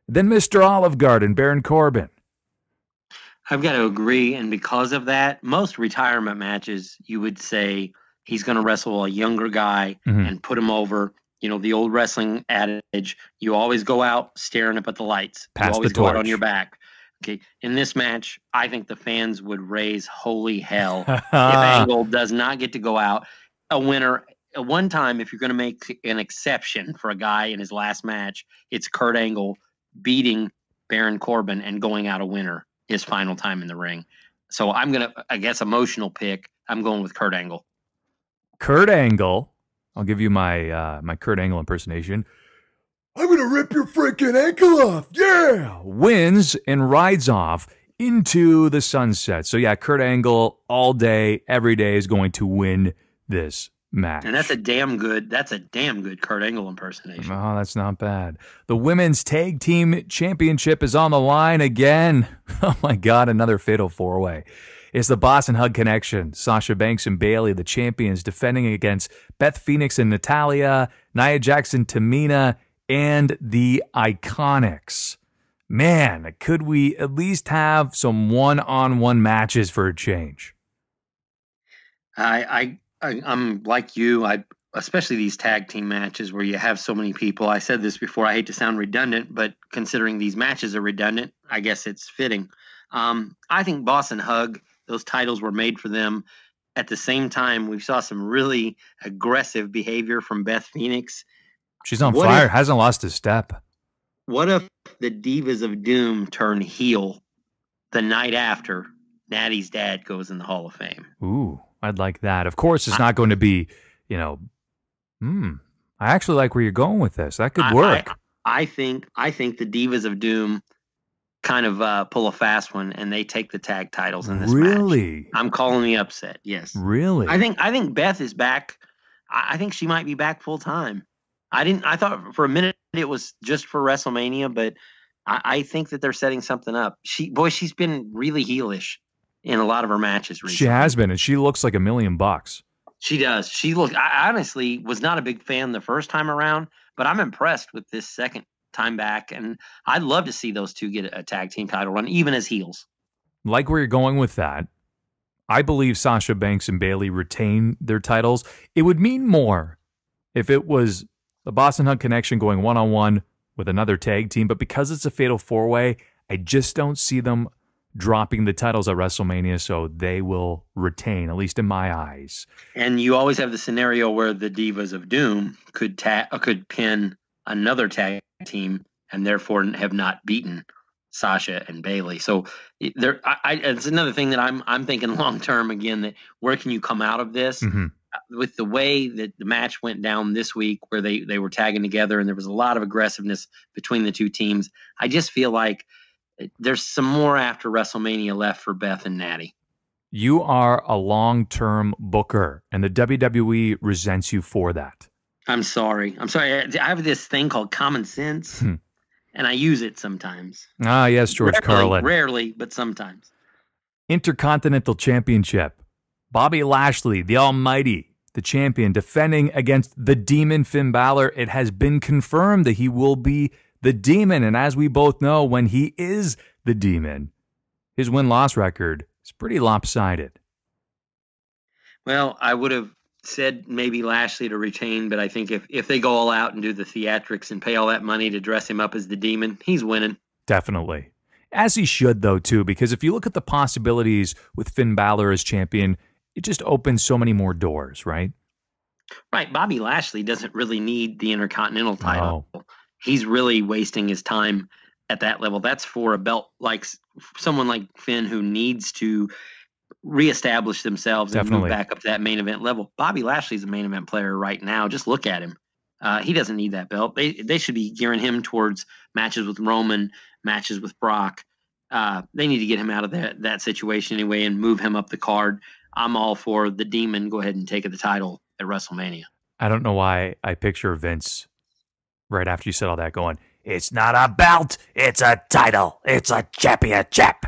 than Mr. Olive Garden, Baron Corbin. I've got to agree, and because of that, most retirement matches, you would say he's going to wrestle a younger guy and put him over. You know, the old wrestling adage, you always go out staring up at the lights. Pass you always the go out torch. on your back. Okay, in this match, I think the fans would raise holy hell if Angle does not get to go out a winner. One time, if you're going to make an exception for a guy in his last match, it's Kurt Angle beating Baron Corbin and going out a winner his final time in the ring. So I'm going to, I guess, emotional pick. I'm going with Kurt Angle. Kurt Angle, I'll give you my my Kurt Angle impersonation. I'm going to rip your freaking ankle off. Yeah! Wins and rides off into the sunset. So yeah, Kurt Angle all day, every day is going to win this match. And that's a damn good Kurt Angle impersonation. Oh, that's not bad. The Women's Tag Team Championship is on the line again. Oh my God, another fatal four-way. It's the Boss and Hug Connection. Sasha Banks and Bayley, the champions, defending against Beth Phoenix and Natalya, Nia Jackson, Tamina, and the Iconics. Man, could we at least have some one-on-one matches for a change? I'm like you. Especially these tag team matches where you have so many people. I said this before. I hate to sound redundant, but considering these matches are redundant, I guess it's fitting. I think Boss and Hug, those titles were made for them. At the same time, we saw some really aggressive behavior from Beth Phoenix. She's on fire. Hasn't lost a step. What if the Divas of Doom turn heel the night after Natty's dad goes in the Hall of Fame? Ooh, I'd like that. Of course, it's not going to be, I actually like where you're going with this. That could work. I think the Divas of Doom kind of pull a fast one and they take the tag titles in this match. Really? I'm calling the upset. Yes. Really? I think Beth is back. I think she might be back full time. I thought for a minute it was just for WrestleMania, but I think that they're setting something up. She's been really heelish in a lot of her matches recently. She has been, and she looks like $1 million. She does. I honestly was not a big fan the first time around, but I'm impressed with this second time back, and I'd love to see those two get a tag team title run, even as heels. Like where you're going with that. I believe Sasha Banks and Bayley retain their titles. It would mean more if it was the Boss and Hug Connection going one-on-one with another tag team, but because it's a fatal four-way, I just don't see them dropping the titles at WrestleMania, so they will retain, at least in my eyes. And you always have the scenario where the Divas of Doom could pin another tag team and therefore have not beaten Sasha and Bayley. So it's another thing that I'm thinking long term again, that where can you come out of this? With the way that the match went down this week where they were tagging together and there was a lot of aggressiveness between the two teams, I just feel like there's some more after WrestleMania left for Beth and Natty. You are a long-term booker, and the WWE resents you for that. I'm sorry. I have this thing called common sense, and I use it sometimes. Ah, yes, George Carlin. Rarely, but sometimes. Intercontinental Championship. Bobby Lashley, the Almighty, the champion, defending against the Demon Finn Balor. It has been confirmed that he will be the Demon, and as we both know, when he is the Demon, his win-loss record is pretty lopsided. Well, I would have said maybe Lashley to retain, but I think if they go all out and do the theatrics and pay all that money to dress him up as the Demon, he's winning. Definitely. As he should, though, too, because if you look at the possibilities with Finn Balor as champion, it just opens so many more doors, right? Right. Bobby Lashley doesn't really need the Intercontinental title. No. He's really wasting his time at that level. That's for a belt like someone like Finn who needs to reestablish themselves and move back up to that main event level. Bobby Lashley's a main event player right now. Just look at him. He doesn't need that belt. They should be gearing him towards matches with Roman, matches with Brock. They need to get him out of that situation anyway and move him up the card. I'm all for the Demon. Go ahead and take the title at WrestleMania. I don't know why I picture Vince right after you said all that going, it's not a belt, it's a title, it's a championship.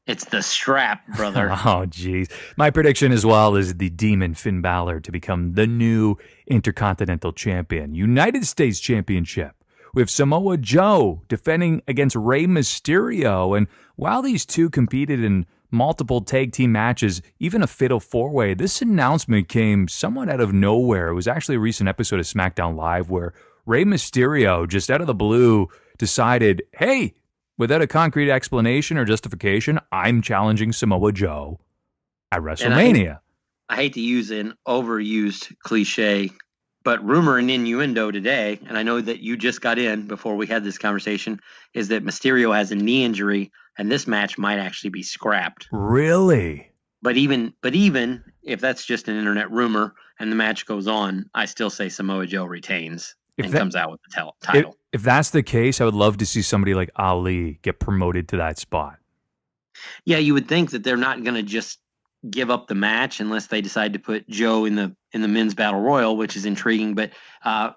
It's the strap, brother. Oh, geez. My prediction as well is the Demon Finn Balor to become the new Intercontinental Champion. United States Championship with Samoa Joe defending against Rey Mysterio. And while these two competed in multiple tag team matches, even a fatal four-way, this announcement came somewhat out of nowhere. It was actually a recent episode of SmackDown Live where Rey Mysterio, just out of the blue, decided, hey, without a concrete explanation or justification, I'm challenging Samoa Joe at WrestleMania. I hate to use an overused cliche, but rumor and innuendo today, and I know that you just got in before we had this conversation, is that Mysterio has a knee injury, and this match might actually be scrapped. Really? But even if that's just an internet rumor and the match goes on, I still say Samoa Joe retains and comes out with the title. If that's the case, I would love to see somebody like Ali get promoted to that spot. Yeah, you would think that they're not going to just give up the match unless they decide to put Joe in the men's battle royal, which is intriguing. But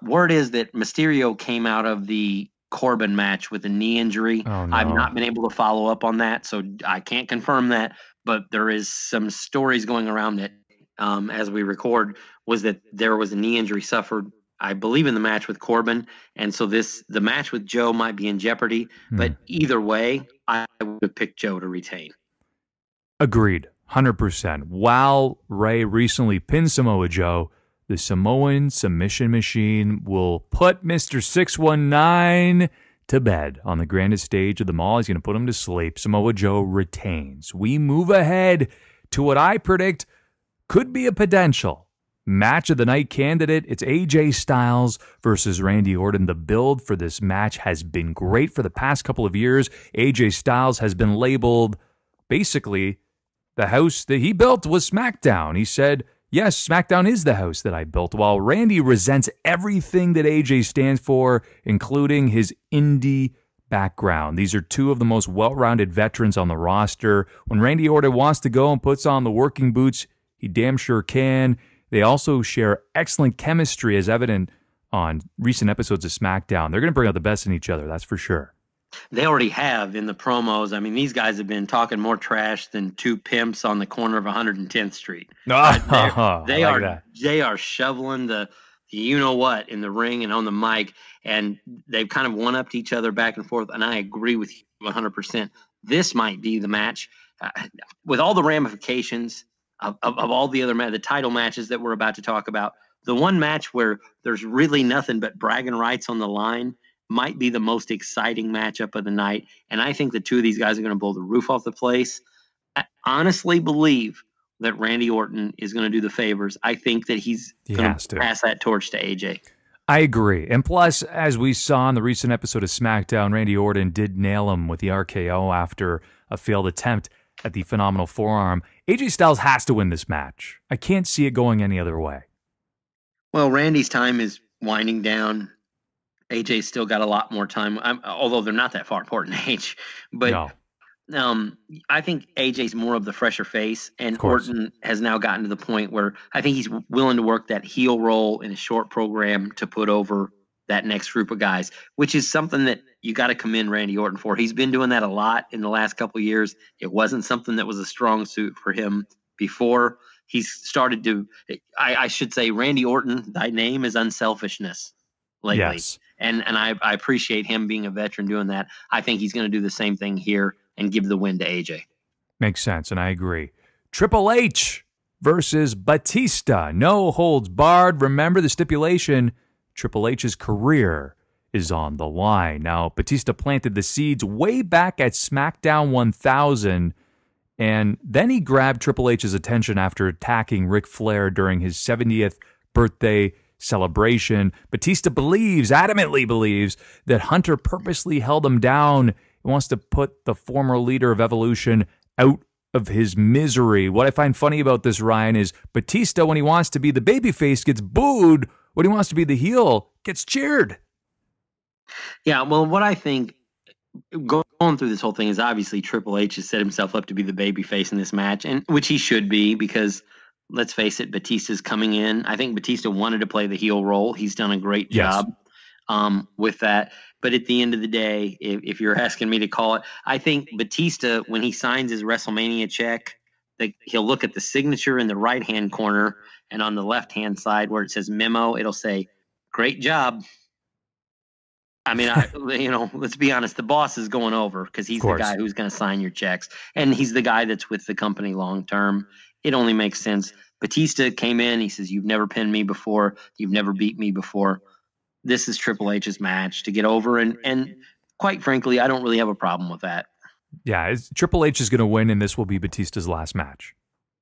word is that Mysterio came out of the Corbin match with a knee injury. Oh, no. I've not been able to follow up on that, so I can't confirm that. But there is some stories going around that, as we record, was that there was a knee injury suffered, I believe, in the match with Corbin. And so the match with Joe might be in jeopardy. But either way, I would have picked Joe to retain. Agreed. 100%. While Ray recently pinned Samoa Joe, the Samoan submission machine will put Mr. 619 to bed on the grandest stage of them all. He's going to put him to sleep. Samoa Joe retains. We move ahead to what I predict could be a potential match of the night candidate. It's AJ Styles versus Randy Orton. The build for this match has been great for the past couple of years. AJ Styles has been labeled basically the house that he built was SmackDown. He said, yes, SmackDown is the house that I built, while Randy resents everything that AJ stands for, including his indie background. These are two of the most well-rounded veterans on the roster. When Randy Orton wants to go and puts on the working boots, he damn sure can. They also share excellent chemistry, as evident on recent episodes of SmackDown. They're going to bring out the best in each other, that's for sure. They already have in the promos. I mean, these guys have been talking more trash than two pimps on the corner of 110th Street. They are shoveling the you-know-what in the ring and on the mic, and they've kind of one-upped each other back and forth, and I agree with you 100%. This might be the match, with all the ramifications of all the other the title matches that we're about to talk about. The one match where there's really nothing but bragging rights on the line might be the most exciting matchup of the night, and I think the two of these guys are going to blow the roof off the place. I honestly believe that Randy Orton is going to do the favors. I think that he's going to pass that torch to AJ. I agree. And plus, as we saw in the recent episode of SmackDown, Randy Orton did nail him with the RKO after a failed attempt at the phenomenal forearm. AJ Styles has to win this match. I can't see it going any other way. Well, Randy's time is winding down. AJ's still got a lot more time, although they're not that far apart in age. But no. I think AJ's more of the fresher face, and Orton has now gotten to the point where I think he's willing to work that heel role in a short program to put over that next group of guys, which is something that you got to commend Randy Orton for. He's been doing that a lot in the last couple of years. It wasn't something that was a strong suit for him before. He's started to, I should say, Randy Orton, thy name is unselfishness lately. Yes. And I appreciate him being a veteran doing that. I think he's going to do the same thing here and give the win to AJ. Makes sense, and I agree. Triple H versus Batista. No holds barred. Remember the stipulation, Triple H's career is on the line. Now, Batista planted the seeds way back at SmackDown 1000, and then he grabbed Triple H's attention after attacking Ric Flair during his 70th birthday celebration. Batista adamantly believes, that Hunter purposely held him down and wants to put the former leader of Evolution out of his misery. What I find funny about this, Ryan, is Batista, when he wants to be the babyface, gets booed. When he wants to be the heel, gets cheered. Yeah, well, what I think going through this whole thing is obviously Triple H has set himself up to be the babyface in this match, and which he should be, because let's face it, Batista's coming in. I think Batista wanted to play the heel role. He's done a great job with that. But at the end of the day, if you're asking me to call it, I think Batista, when he signs his WrestleMania check, he'll look at the signature in the right-hand corner, and on the left-hand side where it says memo, it'll say, "Great job." I mean, let's be honest, the boss is going over because he's the guy who's going to sign your checks, and he's the guy that's with the company long-term. It only makes sense. Batista came in. He says, "You've never pinned me before. You've never beat me before. This is Triple H's match to get over." And quite frankly, I don't really have a problem with that. Yeah, Triple H is going to win, and this will be Batista's last match.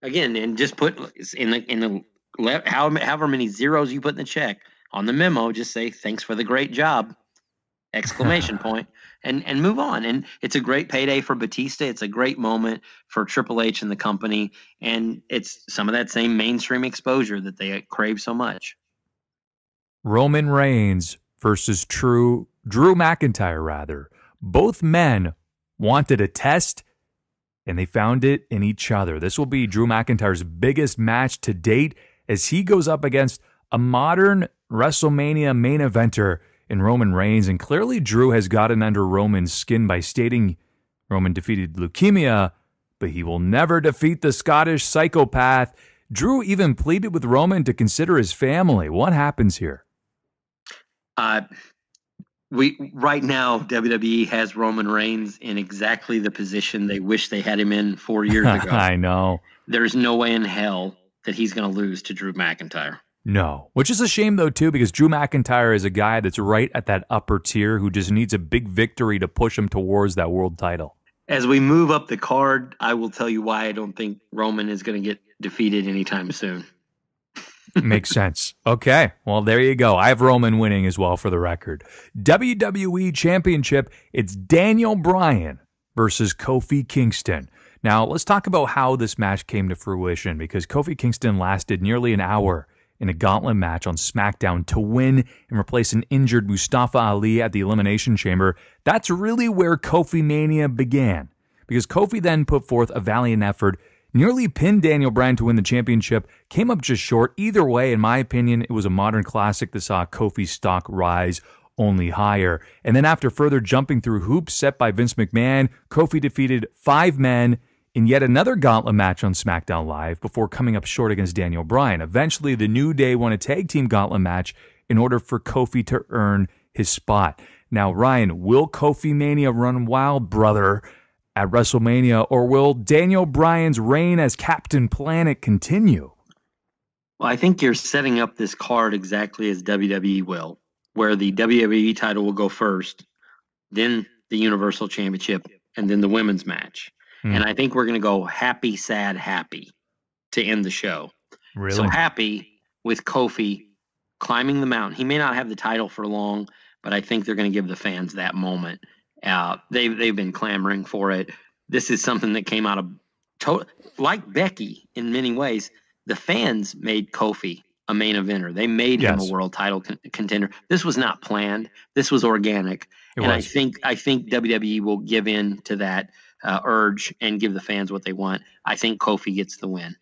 Again, and just put in the however many zeros you put in the check on the memo, just say, "Thanks for the great job!" exclamation point, and move on. And it's a great payday for Batista. It's a great moment for Triple H and the company, and it's some of that same mainstream exposure that they crave so much. Roman Reigns versus Drew McIntyre, rather. Both men wanted a test, and they found it in each other. This will be Drew McIntyre's biggest match to date as he goes up against a modern WrestleMania main eventer in Roman Reigns. And clearly Drew has gotten under Roman's skin by stating Roman defeated leukemia, but he will never defeat the Scottish psychopath. Drew even pleaded with Roman to consider his family. What happens here? Right now, WWE has Roman Reigns in exactly the position they wish they had him in 4 years ago. I know. There's no way in hell that he's going to lose to Drew McIntyre. No, which is a shame, though, too, because Drew McIntyre is a guy that's right at that upper tier who just needs a big victory to push him towards that world title. As we move up the card, I will tell you why I don't think Roman is going to get defeated anytime soon. Makes sense. Okay, well, there you go. I have Roman winning as well, for the record. WWE Championship, it's Daniel Bryan versus Kofi Kingston. Now, let's talk about how this match came to fruition, because Kofi Kingston lasted nearly an hour in a gauntlet match on SmackDown to win and replace an injured Mustafa Ali at the Elimination Chamber. That's really where Kofi Mania began, because Kofi then put forth a valiant effort, nearly pinned Daniel Bryan to win the championship, came up just short. Either way, in my opinion, it was a modern classic that saw Kofi's stock rise only higher. And then after further jumping through hoops set by Vince McMahon, Kofi defeated 5 men in yet another gauntlet match on SmackDown Live before coming up short against Daniel Bryan. Eventually, the New Day won a tag team gauntlet match in order for Kofi to earn his spot. Now, Ryan, will Kofi Mania run wild, brother, at WrestleMania, or will Daniel Bryan's reign as Captain Planet continue? Well, I think you're setting up this card exactly as WWE will, where the WWE title will go first, then the Universal Championship, and then the women's match. And I think we're going to go happy, sad, happy to end the show. Really? So happy with Kofi climbing the mountain. He may not have the title for long, but I think they're going to give the fans that moment. They've been clamoring for it. This is something that came out of like Becky in many ways. The fans made Kofi a main eventer. They made him a world title contender. This was not planned. This was organic. I think WWE will give in to that urge and give the fans what they want. I think Kofi gets the win.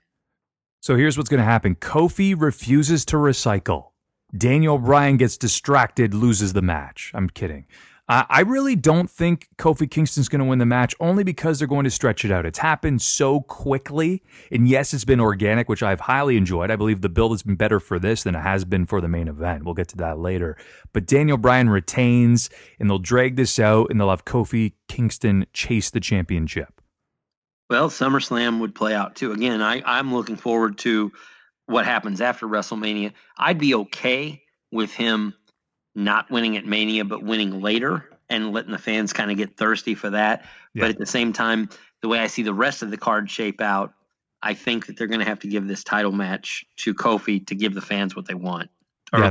So here's what's going to happen. Kofi refuses to recycle. Daniel Bryan gets distracted, loses the match. I'm kidding. I really don't think Kofi Kingston's going to win the match, only because they're going to stretch it out. It's happened so quickly, and yes, it's been organic, which I've highly enjoyed. I believe the build has been better for this than it has been for the main event. We'll get to that later. But Daniel Bryan retains, and they'll drag this out, and they'll have Kofi Kingston chase the championship. Well, SummerSlam would play out too. Again, I'm looking forward to what happens after WrestleMania. I'd be okay with him not winning at Mania, but winning later and letting the fans kind of get thirsty for that. Yeah. But at the same time, the way I see the rest of the card shape out, I think that they're going to have to give this title match to Kofi to give the fans what they want. Yeah,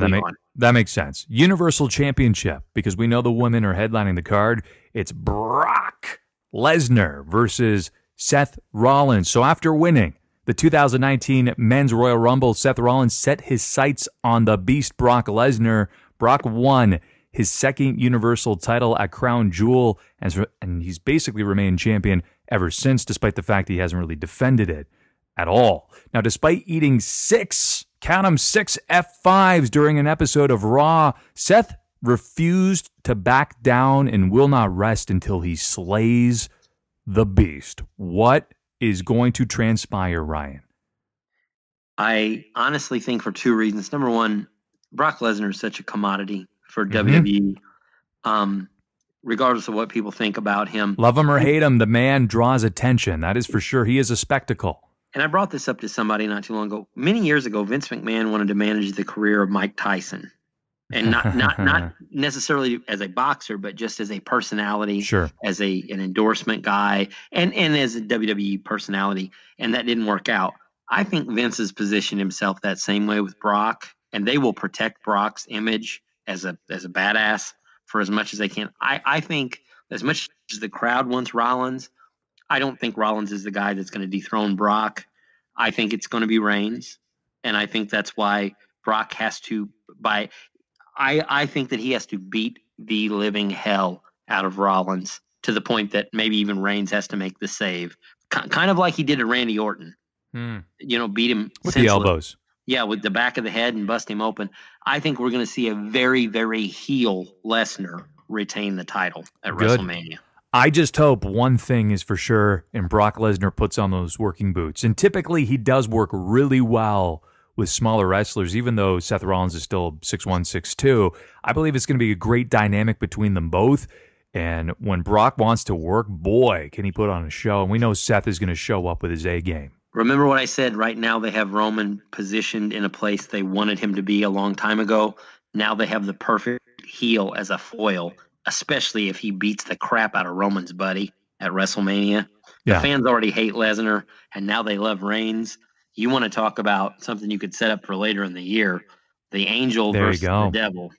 that makes sense. Universal Championship, because we know the women are headlining the card. It's Brock Lesnar versus Seth Rollins. So after winning the 2019 Men's Royal Rumble, Seth Rollins set his sights on the Beast Brock Lesnar. Brock won his second Universal title at Crown Jewel, and he's basically remained champion ever since, despite the fact he hasn't really defended it at all. Now, despite eating six F5s during an episode of Raw, Seth refused to back down and will not rest until he slays the Beast. What is going to transpire, Ryan? I honestly think for two reasons. Number one, Brock Lesnar is such a commodity for WWE. Regardless of what people think about him. Love him or hate him, the man draws attention. That is for sure. He is a spectacle. And I brought this up to somebody not too long ago. Many years ago, Vince McMahon wanted to manage the career of Mike Tyson. And not necessarily as a boxer, but just as a personality, sure, as an endorsement guy, and as a WWE personality. And that didn't work out. I think Vince has positioned himself that same way with Brock, and they will protect Brock's image as a badass for as much as they can. I think as much as the crowd wants Rollins, I don't think Rollins is the guy that's going to dethrone Brock. I think it's going to be Reigns, and I think that's why Brock has to I think that he has to beat the living hell out of Rollins to the point that maybe even Reigns has to make the save, kind of like he did to Randy Orton. Beat him with the elbows. Yeah, with the back of the head and bust him open. I think we're going to see a very, very heel Lesnar retain the title at WrestleMania. I just hope one thing is for sure, and Brock Lesnar puts on those working boots. And typically he does work really well with smaller wrestlers, even though Seth Rollins is still 6'1", 6'2". I believe it's going to be a great dynamic between them both. And when Brock wants to work, boy, can he put on a show. And we know Seth is going to show up with his A game. Remember what I said? Right now they have Roman positioned in a place they wanted him to be a long time ago. Now they have the perfect heel as a foil, especially if he beats the crap out of Roman's buddy at WrestleMania. Yeah. The fans already hate Lesnar, and now they love Reigns. You want to talk about something you could set up for later in the year, the angel versus the devil.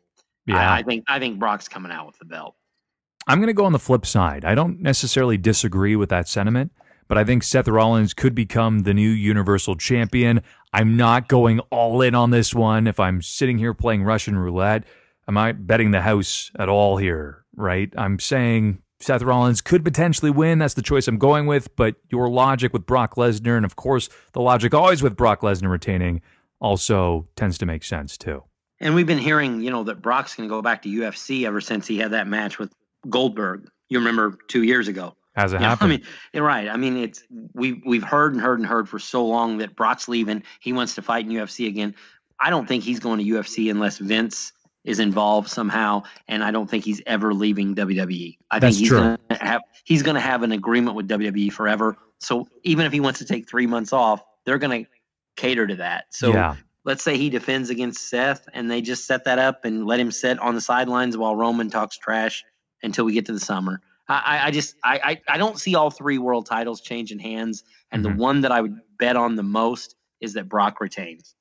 Yeah. I think Brock's coming out with the belt. I'm going to go on the flip side. I don't necessarily disagree with that sentiment, but I think Seth Rollins could become the new Universal Champion. I'm not going all in on this one. If I'm sitting here playing Russian roulette, am not betting the house at all here, right? I'm saying Seth Rollins could potentially win. That's the choice I'm going with, but your logic with Brock Lesnar, and of course the logic always with Brock Lesnar retaining, also tends to make sense too. And we've been hearing, that Brock's going to go back to UFC ever since he had that match with Goldberg. You remember 2 years ago. Has it happened? Right. It's we've heard for so long that Brock's leaving. He wants to fight in UFC again. I don't think he's going to UFC unless Vince is involved somehow, and I don't think he's ever leaving WWE. I think he's going to have an agreement with WWE forever. So even if he wants to take 3 months off, they're going to cater to that. So let's say he defends against Seth, and they just set that up and let him sit on the sidelines while Roman talks trash until we get to the summer. I don't see all three world titles changing hands, and the one that I would bet on the most is that Brock retains.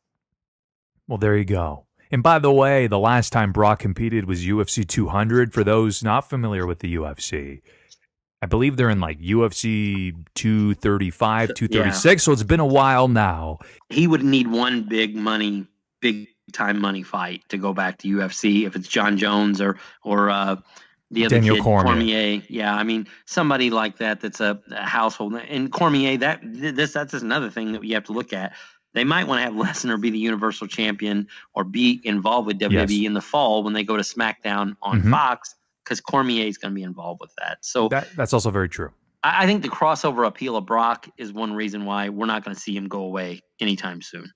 Well, there you go. And by the way, the last time Brock competed was UFC 200. For those not familiar with the UFC, I believe they're in like UFC 235, 236, so it's been a while now. He would need one big time money fight to go back to UFC, if it's John Jones or the other Daniel kid, Cormier. Yeah, somebody like that's a household. And Cormier, that's another thing that you have to look at. They might want to have Lesnar be the Universal Champion or be involved with WWE in the fall when they go to SmackDown on Fox, because Cormier is going to be involved with that. So that's also very true. I think the crossover appeal of Brock is one reason why we're not going to see him go away anytime soon.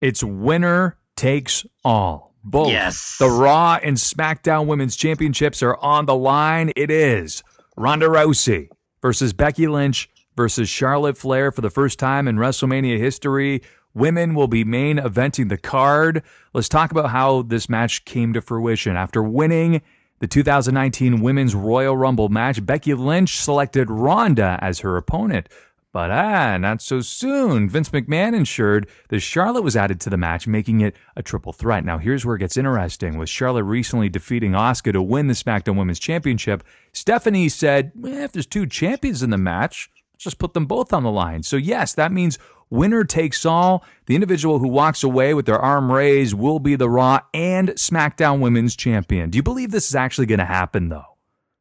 It's winner takes all. Both yes. The Raw and SmackDown Women's Championships are on the line. It is Ronda Rousey versus Becky Lynch versus Charlotte Flair for the first time in WrestleMania history. Women will be main eventing the card. Let's talk about how this match came to fruition. After winning the 2019 Women's Royal Rumble match, Becky Lynch selected Ronda as her opponent. But not so soon. Vince McMahon ensured that Charlotte was added to the match, making it a triple threat. Now, here's where it gets interesting. With Charlotte recently defeating Asuka to win the SmackDown Women's Championship, Stephanie said, if there's two champions in the match, let's just put them both on the line. So, yes, that means winner takes all. The individual who walks away with their arm raised will be the Raw and SmackDown Women's Champion. Do you believe this is actually going to happen, though?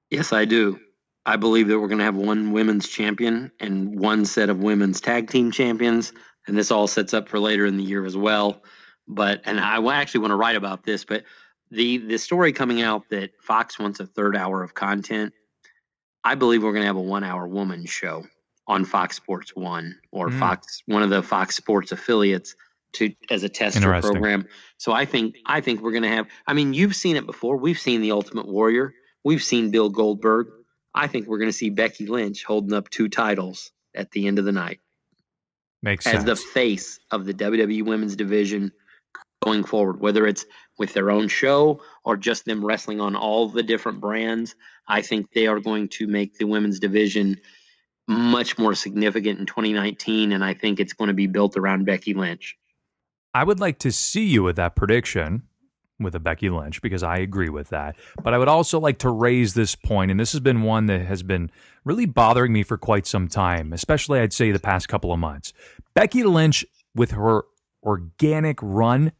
Yes, I do. I believe that we're going to have one women's champion and one set of women's tag team champions, and this all sets up for later in the year as well. And I actually want to write about this, but the story coming out that Fox wants a third hour of content, I believe we're going to have a 1 hour woman show on Fox Sports 1 or Fox, one of the Fox Sports affiliates, as a tester program. So I think we're going to have. I mean, you've seen it before. We've seen the Ultimate Warrior. We've seen Bill Goldberg. I think we're going to see Becky Lynch holding up 2 titles at the end of the night. Makes sense. As the face of the WWE Women's Division going forward, whether it's with their own show or just them wrestling on all the different brands. I think they are going to make the women's division much more significant in 2019, and I think it's going to be built around Becky Lynch. I would like to see you with that prediction with a Becky Lynch, because I agree with that. But I would also like to raise this point, and this has been one that has been really bothering me for quite some time, especially I'd say the past couple of months. Becky Lynch, with her organic run,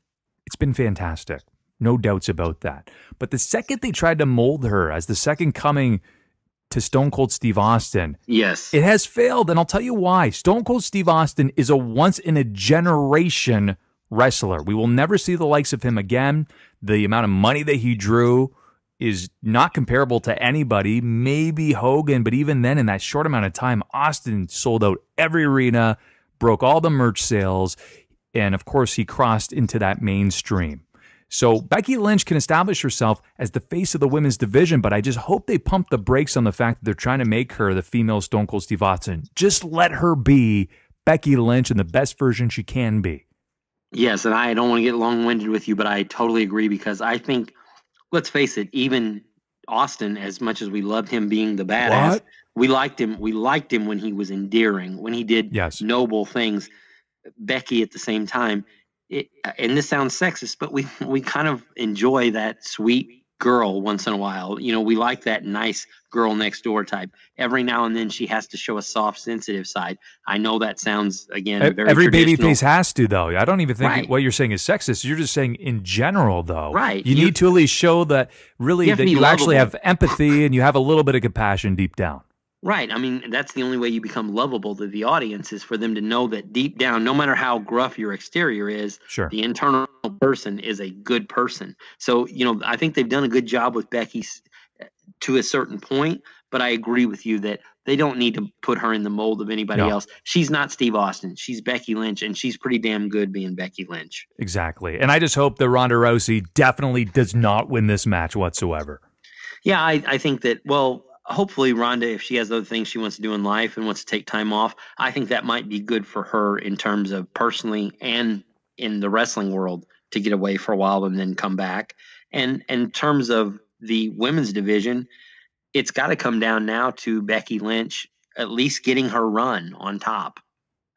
it's been fantastic. No doubts about that. But the second they tried to mold her as the second coming to Stone Cold Steve Austin, yes, it has failed, and I'll tell you why. Stone Cold Steve Austin is a once-in-a-generation wrestler. We will never see the likes of him again. The amount of money that he drew is not comparable to anybody, maybe Hogan, but even then, in that short amount of time, Austin sold out every arena, broke all the merch sales, and of course, he crossed into that mainstream. So Becky Lynch can establish herself as the face of the women's division, but I just hope they pump the brakes on the fact that they're trying to make her the female Stone Cold Steve Austin. Just let her be Becky Lynch in the best version she can be. Yes, and I don't want to get long-winded with you, but I totally agree, because I think, let's face it, even Austin, as much as we loved him being the badass, we liked him when he was endearing, when he did noble things. Becky, at the same time, and this sounds sexist, but we kind of enjoy that sweet girl once in a while. You know, we like that nice girl next door type. Every now and then she has to show a soft, sensitive side. I know that sounds, again, very every traditional. babyface has to, though. I don't even think what you're saying is sexist. You're just saying in general, though. Right. You need to at least show that really that you actually have empathy and you have a little bit of compassion deep down. Right. I mean, that's the only way you become lovable to the audience, is for them to know that deep down, no matter how gruff your exterior is, the internal person is a good person. So, you know, I think they've done a good job with Becky to a certain point, but I agree with you that they don't need to put her in the mold of anybody else. She's not Steve Austin. She's Becky Lynch, and she's pretty damn good being Becky Lynch. Exactly. And I just hope that Ronda Rousey definitely does not win this match whatsoever. Yeah, I think that, well, hopefully Ronda, if she has other things she wants to do in life and wants to take time off, I think that might be good for her in terms of personally and in the wrestling world, to get away for a while and then come back. And in terms of the women's division, it's got to come down now to Becky Lynch at least getting her run on top.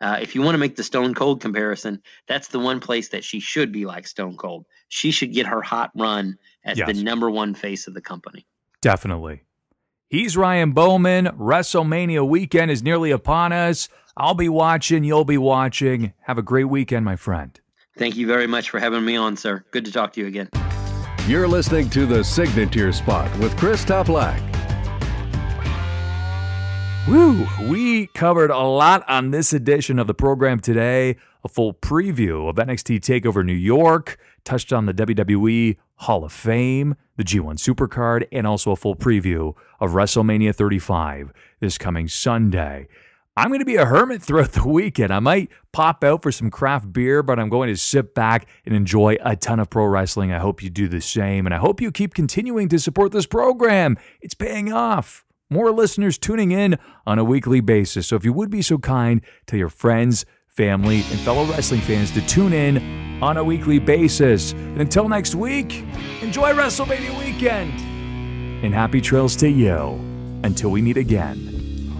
If you want to make the Stone Cold comparison, that's the one place that she should be like Stone Cold. She should get her hot run as the number one face of the company. Definitely. He's Ryan Boman. WrestleMania weekend is nearly upon us. I'll be watching. You'll be watching. Have a great weekend, my friend. Thank you very much for having me on, sir. Good to talk to you again. You're listening to The Signature Spot with Chris Toplack. Woo! We covered a lot on this edition of the program today. A full preview of NXT Takeover New York, touched on the WWE Hall of Fame, the G1 Supercard, and also a full preview of WrestleMania 35 this coming Sunday. I'm going to be a hermit throughout the weekend. I might pop out for some craft beer, but I'm going to sit back and enjoy a ton of pro wrestling. I hope you do the same, and I hope you keep continuing to support this program. It's paying off. More listeners tuning in on a weekly basis. So if you would be so kind, tell your friends, family, and fellow wrestling fans to tune in on a weekly basis. And until next week, enjoy WrestleMania weekend. And happy trails to you until we meet again.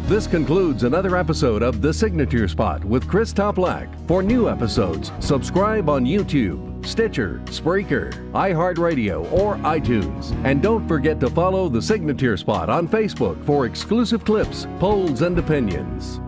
This concludes another episode of The Signature Spot with Chris Toplack. For new episodes, subscribe on YouTube, Stitcher, Spreaker, iHeartRadio, or iTunes. And don't forget to follow The Signature Spot on Facebook for exclusive clips, polls, and opinions.